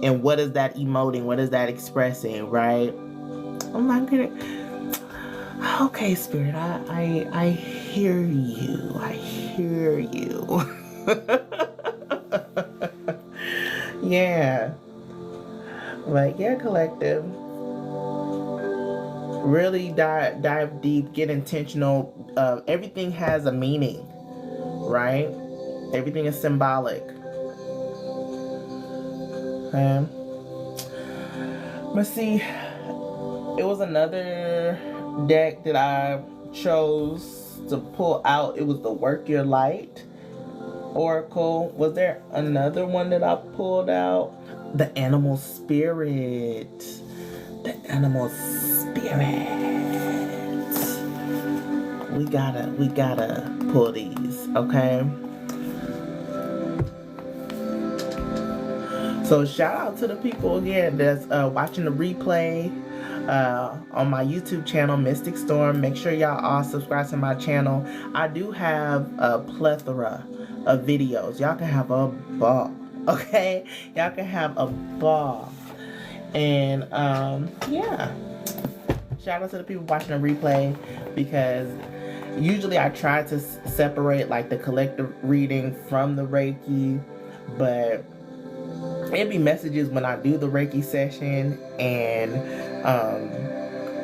And what is that emoting? What is that expressing, right? I'm not gonna. Okay, Spirit, I hear you. I hear you. Yeah. But yeah, collective. Really dive deep, get intentional. Everything has a meaning, right? Everything is symbolic. Okay. But see, it was another deck that I chose to pull out. It was the Work Your Light Oracle. Was there another one that I pulled out? The Animal Spirit. The Animal Spirit. We gotta pull these, okay? So shout out to the people again that's watching the replay on my YouTube channel, Mystic Storm. Make sure y'all all subscribe to my channel. I do have a plethora of videos. Y'all can have a ball, okay? Y'all can have a ball. And yeah, shout out to the people watching the replay, because usually I try to separate like the collective reading from the Reiki, but it'd be messages when I do the Reiki session, and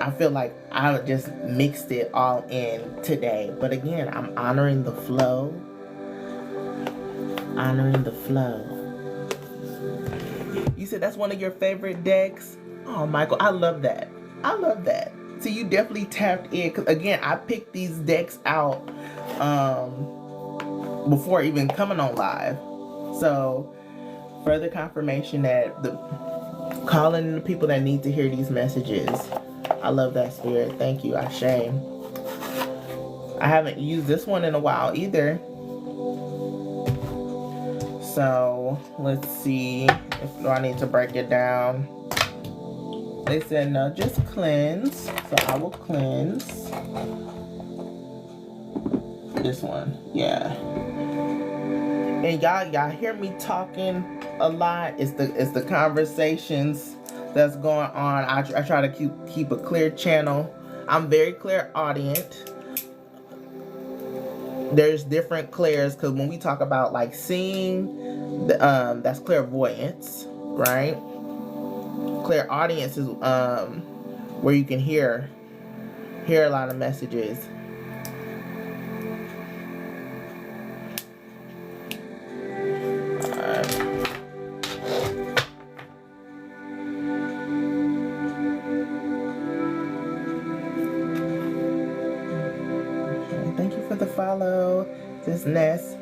I feel like I just mixed it all in today. But again, I'm honoring the flow. Honoring the flow. You said that's one of your favorite decks? Oh, Michael, I love that. I love that. So you definitely tapped in. Because again, I picked these decks out before even coming on live. So further confirmation that the Calling in the people that need to hear these messages. I love that, Spirit. Thank you, Ashe. I haven't used this one in a while either. So let's see if I need to break it down. They said no, just cleanse. So I will cleanse this one. Yeah. And y'all hear me talking a lot. It's the conversations that's going on. I try to keep a clear channel. I'm very clairaudient. There's different clairs, because when we talk about like seeing, that's clairvoyance, right? Clairaudience is where you can hear a lot of messages. Thank you for the follow, this Ness.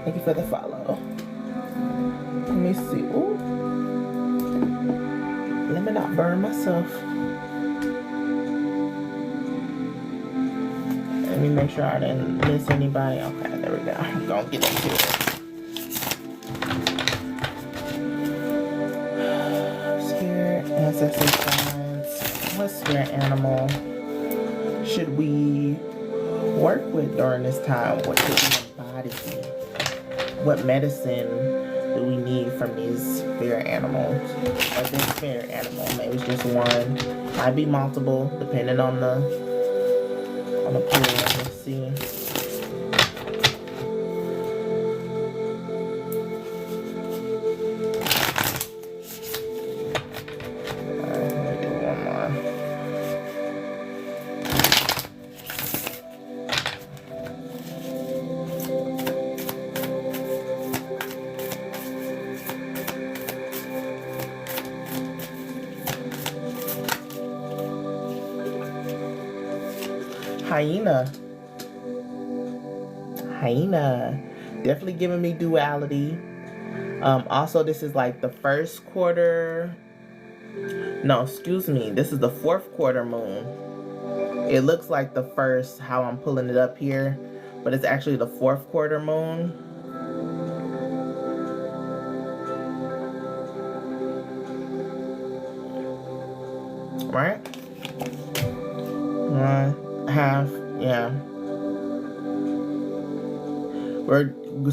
Thank you for the follow. Let me see. Ooh. Let me not burn myself. Let me make sure I didn't miss anybody. Okay, there we go. I'm gonna get into it. Spirit, ancestors, signs. What spirit animal should we work with during this time? What should we embody? What medicine do we need from these spirit animals? Or this spirit animal? Maybe it's just one. Might be multiple, depending on the pool. Let's see. Hyena. Definitely giving me duality. Also, this is like the first quarter. No, excuse me. This is the fourth quarter moon. It looks like the first, how I'm pulling it up here, but it's actually the fourth quarter moon. Right? 1/2, yeah.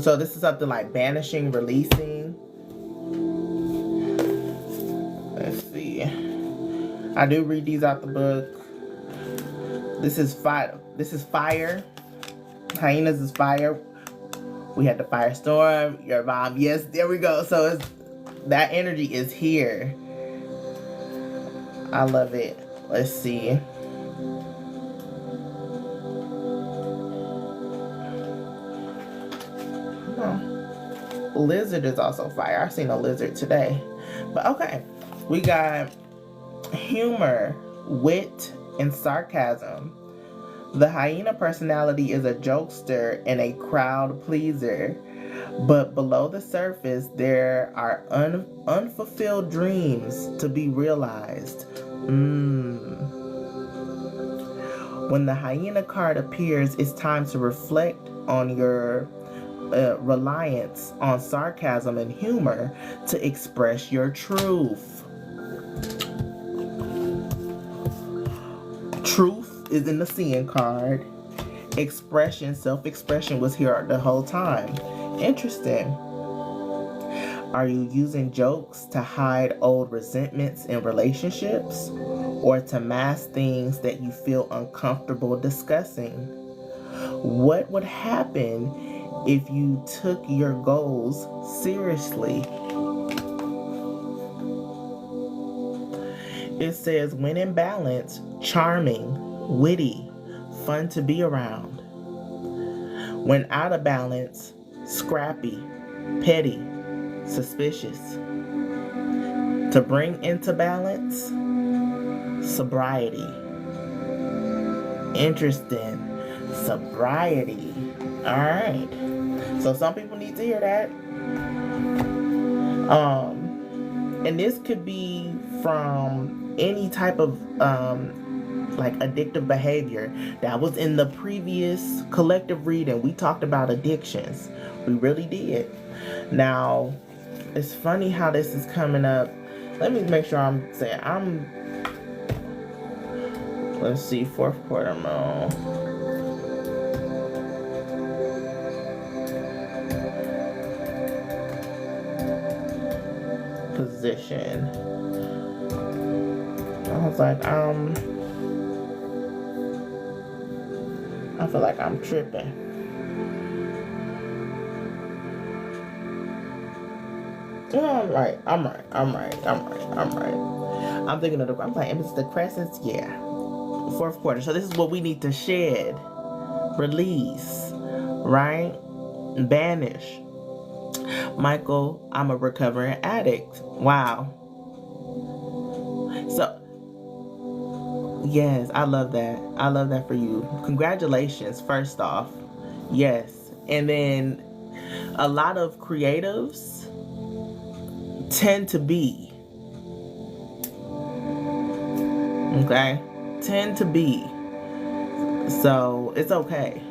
So this is something like banishing, releasing. Let's see. I do read these out the book. This is fire. Hyenas is fire. We had the firestorm. Your mom. Yes, there we go. So that energy is here. I love it. Let's see. Lizard is also fire. I've seen a lizard today. But okay. We got humor, wit, and sarcasm. The hyena personality is a jokester and a crowd pleaser. But below the surface, there are unfulfilled dreams to be realized. When the hyena card appears, it's time to reflect on your reliance on sarcasm and humor to express your truth. Truth is in the seeing card. Expression, self-expression was here the whole time. Interesting. Are you using jokes to hide old resentments in relationships, or to mask things that you feel uncomfortable discussing? What would happen if you took your goals seriously? It says, when in balance, charming, witty, fun to be around. When out of balance, scrappy, petty, suspicious. To bring into balance, sobriety. Interesting. Sobriety. All right. So some people need to hear that. And this could be from any type of like addictive behavior. That was in the previous collective reading. We talked about addictions. We really did. Now, it's funny how this is coming up. Let me make sure I'm saying let's see, fourth quarter moon. Position. I was like, I feel like I'm tripping. I'm right. I'm thinking of I'm like, it's the crescents, yeah. Fourth quarter. So this is what we need to shed, release, right? Banish. Michael, I'm a recovering addict. Wow. So, yes, I love that. I love that for you. Congratulations, first off. Yes. And then a lot of creatives tend to be. Okay? Tend to be. So, it's okay.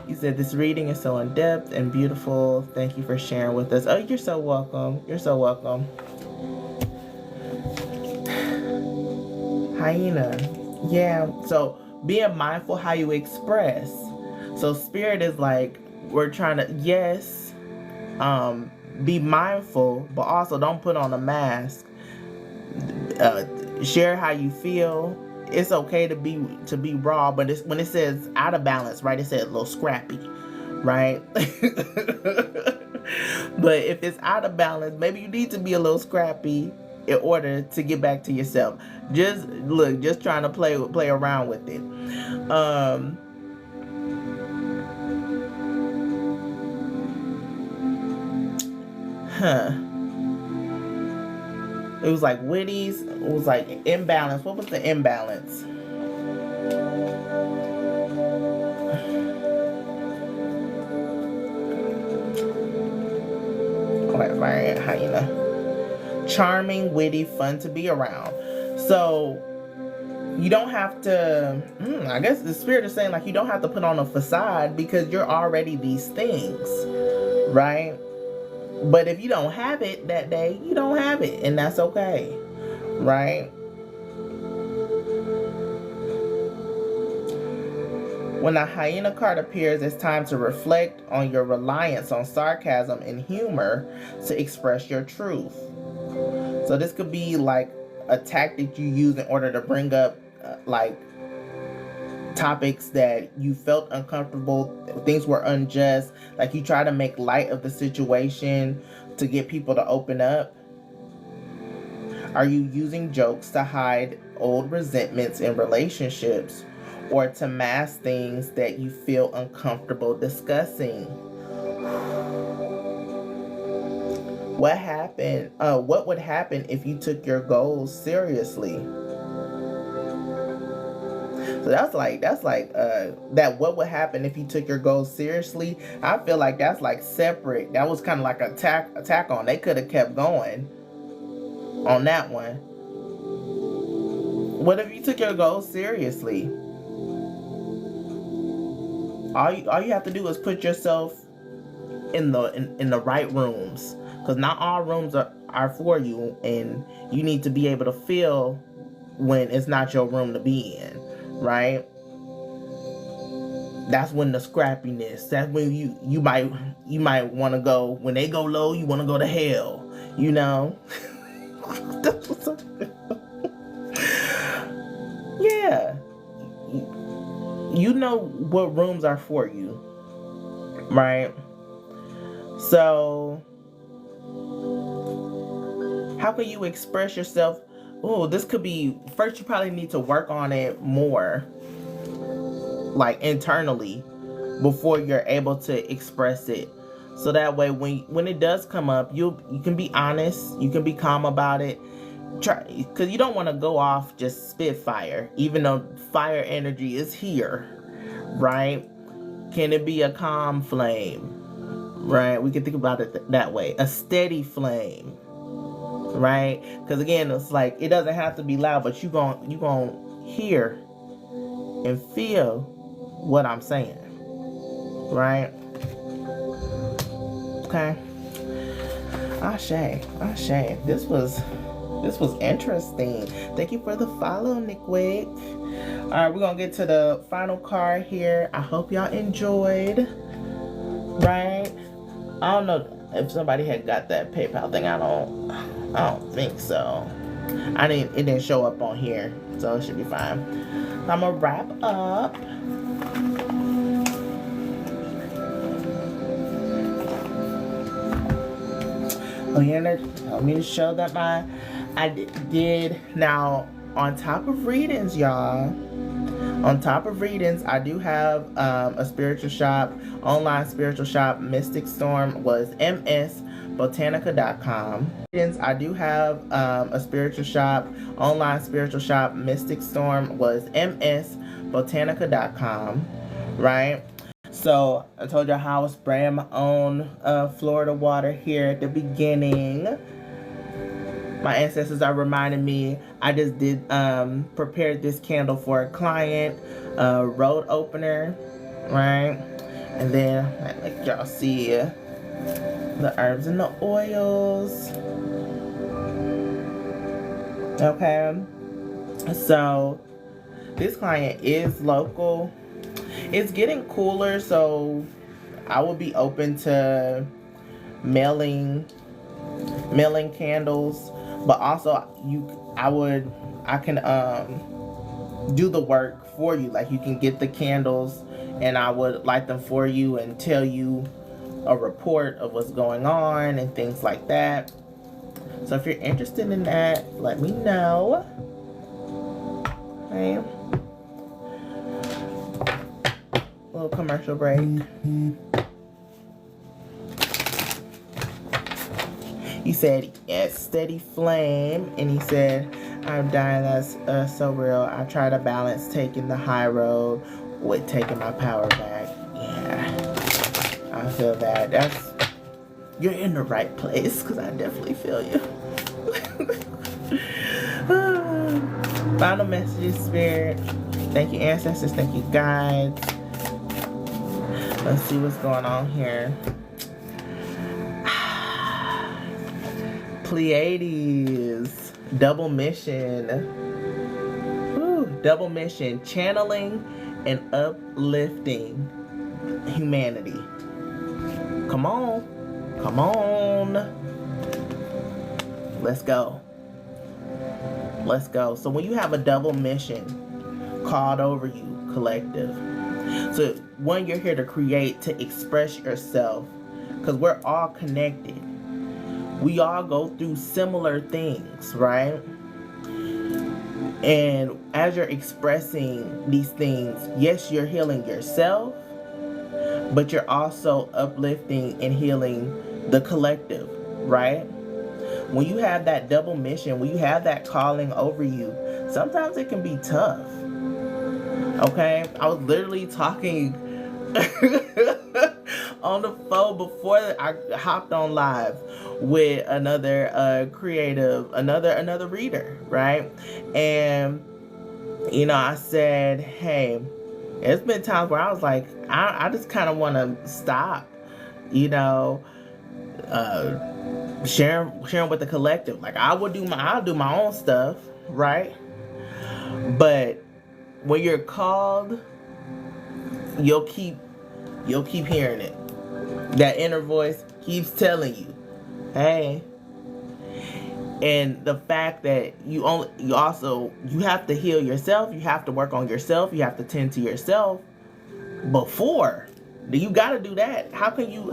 You said this reading is so in-depth and beautiful. Thank you for sharing with us. Oh, you're so welcome. You're so welcome. Hyena. Yeah. So being mindful how you express. So spirit is like, we're trying to, yes, be mindful, but also don't put on a mask. Share how you feel. It's okay to be raw, but it's, when it says out of balance, right? It says a little scrappy, right? But if it's out of balance, maybe you need to be a little scrappy in order to get back to yourself. Just trying to play around with it. It was like witties. It was like imbalance. What was the imbalance? Right, hyena. Charming, witty, fun to be around. So you don't have to. I guess the spirit is saying like you don't have to put on a facade because you're already these things, right? But if you don't have it that day, you don't have it, and that's okay, right? When a hyena card appears, it's time to reflect on your reliance on sarcasm and humor to express your truth. So this could be like a tactic you use in order to bring up like topics that you felt uncomfortable, things were unjust, like you try to make light of the situation to get people to open up. Are you using jokes to hide old resentments in relationships or to mask things that you feel uncomfortable discussing? What happened? What would happen if you took your goals seriously? So that's like that what would happen if you took your goals seriously? I feel like that's like separate. That was kind of like attack on. They could have kept going on that one. What if you took your goals seriously? All you have to do is put yourself in the right rooms, because not all rooms are for you, and you need to be able to feel when it's not your room to be in, right? That's when the scrappiness. That's when you might want to go, when they go low, you want to go to hell, you know. Yeah. You know what rooms are for you, right? So how can you express yourself? Oh, this could be, first you probably need to work on it more, like internally, before you're able to express it. So that way when it does come up, you can be honest, you can be calm about it. Try, because you don't want to go off just spitfire, even though fire energy is here, right? Can it be a calm flame, right? We can think about it that way. A steady flame, right? Because again, it's like it doesn't have to be loud, but you gon' hear and feel what I'm saying, right? Okay. Ashe. This was interesting. Thank you for the follow, Nick Wick. All right, we're gonna get to the final card here. I hope y'all enjoyed. Right? I don't know if somebody had got that PayPal thing. I don't think so. It didn't show up on here, so it should be fine. So I'm gonna wrap up. Oh yeah, let me show that I did now on top of readings, y'all. On top of readings, I do have a spiritual shop, online spiritual shop. Mystic Storm was msbotanica.com. I do have a spiritual shop, online spiritual shop. Mystic Storm was msbotanica.com, right? So I told you how I was spraying my own Florida water here at the beginning. My ancestors are reminding me. I just did prepared this candle for a client, road opener, right? And then like y'all see the herbs and the oils. Okay, so this client is local. It's getting cooler, so I will be open to mailing candles, but also I can do the work for you. Like you can get the candles and I would light them for you and tell you a report of what's going on and things like that. So if you're interested in that, let me know. Okay. Little commercial break. He said, yes, steady flame. And he said, I'm dying, that's so real. I try to balance taking the high road with taking my power back. Yeah, I feel that. You're in the right place, because I definitely feel you. Final messages, Spirit. Thank you, ancestors. Thank you, guides. Let's see what's going on here. Pleiades, double mission. Ooh, double mission, channeling and uplifting humanity. Come on. Let's go. So when you have a double mission called over you, collective. So one, you're here to create, to express yourself, because we're all connected. We all go through similar things, right? And as you're expressing these things, yes, you're healing yourself, but you're also uplifting and healing the collective, right? When you have that double mission, when you have that calling over you, sometimes it can be tough. Okay? I was literally talking on the phone before I hopped on live with another creative, another reader, right? And I said, hey, it's been times where I was like, I just kind of want to stop, sharing with the collective. Like I'll do my own stuff, right? But when you're called, you'll keep hearing it. That inner voice keeps telling you, hey. And the fact that you have to heal yourself, you have to work on yourself, you have to tend to yourself before. You got to do that. How can you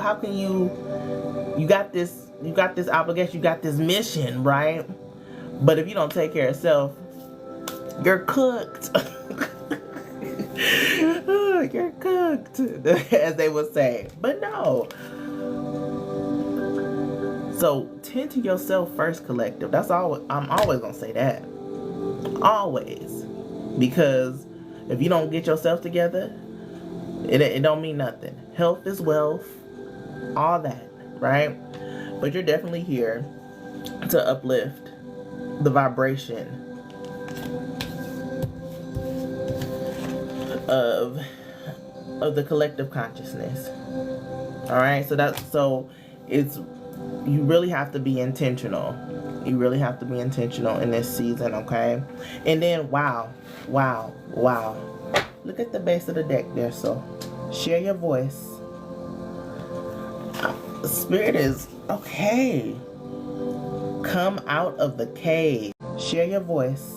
got this obligation, you got this mission, right? But if you don't take care of yourself, you're cooked. You're cooked, as they would say. But no. So tend to yourself first, collective. That's all. I'm always gonna say that. Always. Because if you don't get yourself together, it don't mean nothing. Health is wealth. all that, right? But you're definitely here to uplift the vibration of the collective consciousness. All right, so it's, you really have to be intentional. You really have to be intentional in this season, okay? And then wow. Look at the base of the deck there. So share your voice. Spirit is okay. Come out of the cave. Share your voice.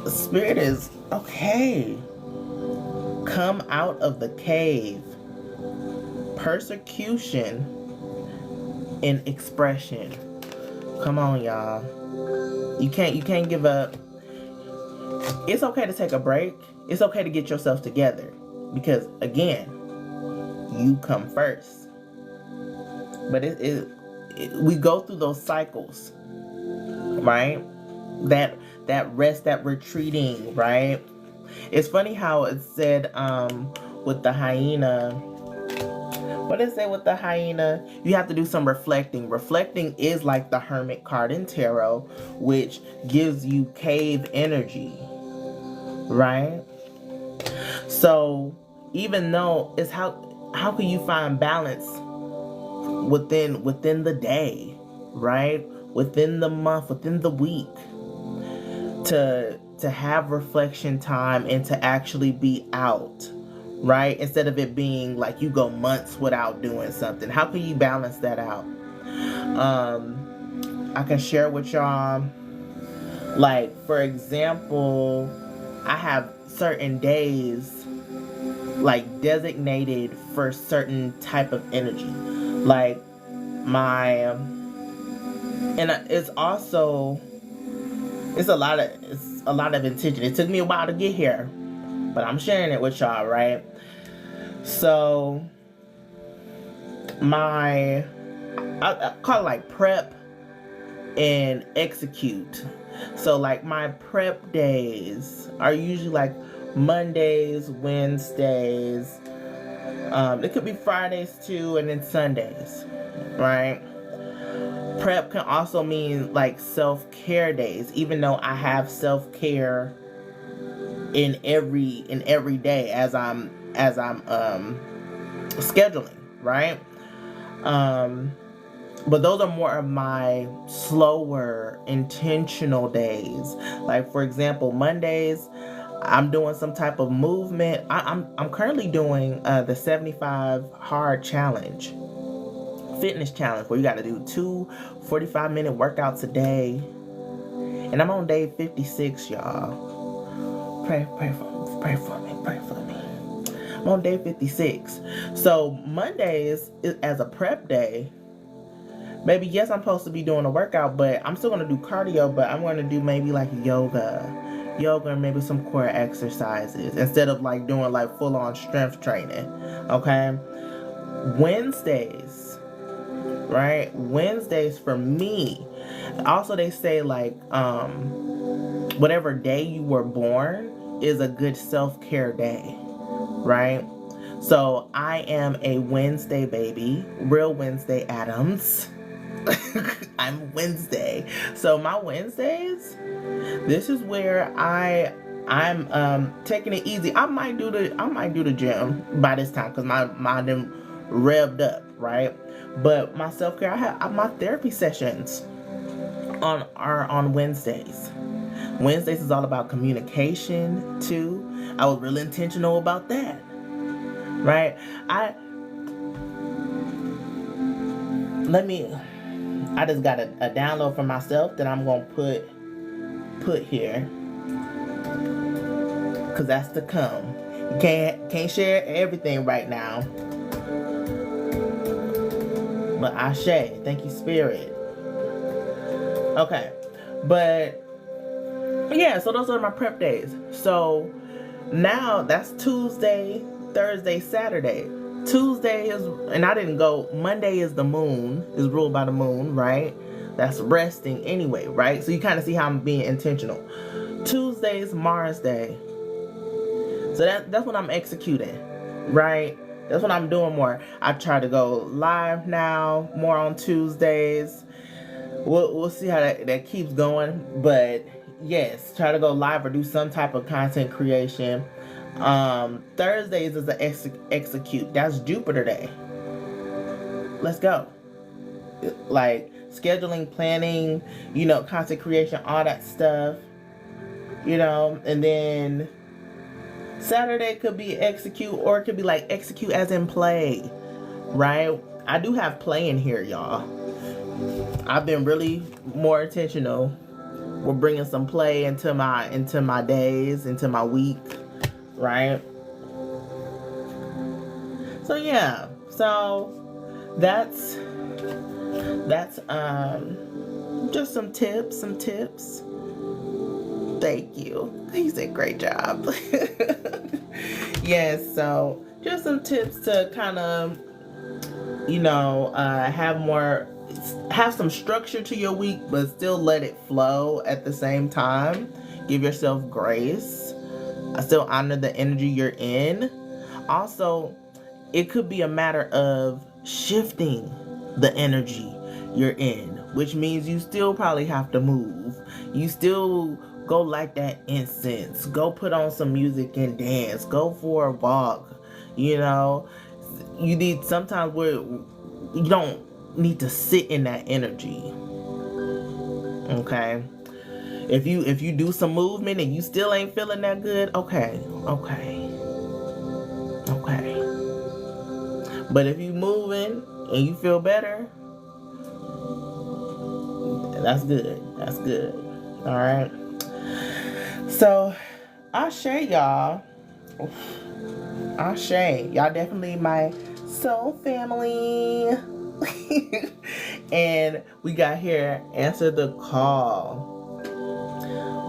Spirit is okay. Come out of the cave. Persecution in expression. Come on, y'all. You can't give up. It's okay to take a break. It's okay to get yourself together. Because again, you come first. But we go through those cycles, right? That rest, that retreating, right? It's funny how it said with the hyena. What does it say with the hyena? You have to do some reflecting. Reflecting is like the Hermit card in tarot, which gives you cave energy, right? So even though it's how can you find balance within the day, right? Within the month, within the week, to have reflection time and to actually be out, right? Instead of it being like you go months without doing something. How can you balance that out? I can share with y'all, like, for example, I have certain days like designated for certain type of energy. Like it's a lot of intention. It took me a while to get here, but I'm sharing it with y'all, right? So I call it like prep and execute. So like my prep days are usually like Mondays, Wednesdays. It could be Fridays too, and then Sundays, right? Prep can also mean like self-care days, even though I have self-care in every day as I'm scheduling, right? But those are more of my slower, intentional days. Like for example, Mondays, I'm doing some type of movement. I'm currently doing the 75 hard challenge, fitness challenge, where you got to do 2 45-minute workouts a day, and I'm on day 56, y'all. Pray for me. I'm on day 56. So Mondays as a prep day. Maybe, yes, I'm supposed to be doing a workout, but I'm still going to do cardio, but I'm going to do maybe like yoga and maybe some core exercises instead of like doing like full-on strength training, okay? Wednesdays, right? Wednesdays for me, also they say like whatever day you were born is a good self-care day, right? So I am a Wednesday baby, real Wednesday Addams. I'm Wednesday. So my Wednesdays, this is where I'm taking it easy. I might do the gym by this time because my mind done revved up, right? But my self-care, I have my therapy sessions are on Wednesdays. Wednesdays is all about communication too. I was really intentional about that, right? I just got a download for myself that I'm gonna put here, cause that's to come. You can't share everything right now, but Ashe, thank you, Spirit. Okay, but yeah, so those are my prep days. So now that's Tuesday, Thursday, Saturday. Tuesday is, and I didn't go, Monday is the moon, is ruled by the moon, right? That's resting anyway, right? So you kind of see how I'm being intentional. Tuesday is Mars Day. So that's what I'm executing, right? That's what I'm doing more. I try to go live now, more on Tuesdays. We'll see how that keeps going. But yes, try to go live or do some type of content creation. Thursdays is the execute. That's Jupiter Day. Let's go. Like scheduling, planning, content creation, all that stuff. And then Saturday could be execute, or it could be like execute as in play, right? I do have play in here, y'all. I've been really more intentional. We're bringing some play into my days, into my week, right? So yeah, so that's just some tips. Thank you. He said great job. Yes, so just some tips to kind of have some structure to your week, but still let it flow at the same time. Give yourself grace. Still honor the energy you're in. Also, it could be a matter of shifting the energy you're in, which means you still probably have to move. You still go light that incense. Go put on some music and dance. Go for a walk. You need sometimes where you don't need to sit in that energy. Okay? If you do some movement and you still ain't feeling that good, okay. But if you moving and you feel better, that's good. All right. So, Ashe, y'all. Ashe. Y'all definitely my soul family. And we got here, answer the call.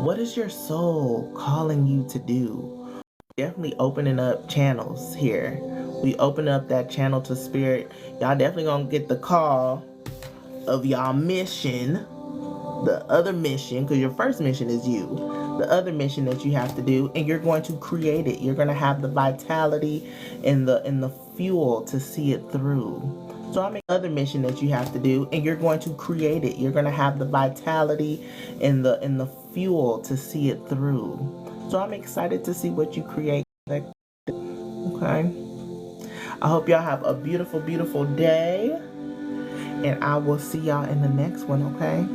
What is your soul calling you to do? Definitely opening up channels here. We open up that channel to spirit. Y'all definitely gonna get the call of y'all mission, the other mission, because your first mission is you. The other mission that you have to do, and you're going to create it. You're gonna have the vitality and the fuel to see it through. So I mean, other mission that you have to do, and you're going to create it. You're gonna have the vitality and the fuel to see it through. So I'm excited to see what you create. Okay. I hope y'all have a beautiful, beautiful day, and I will see y'all in the next one. Okay.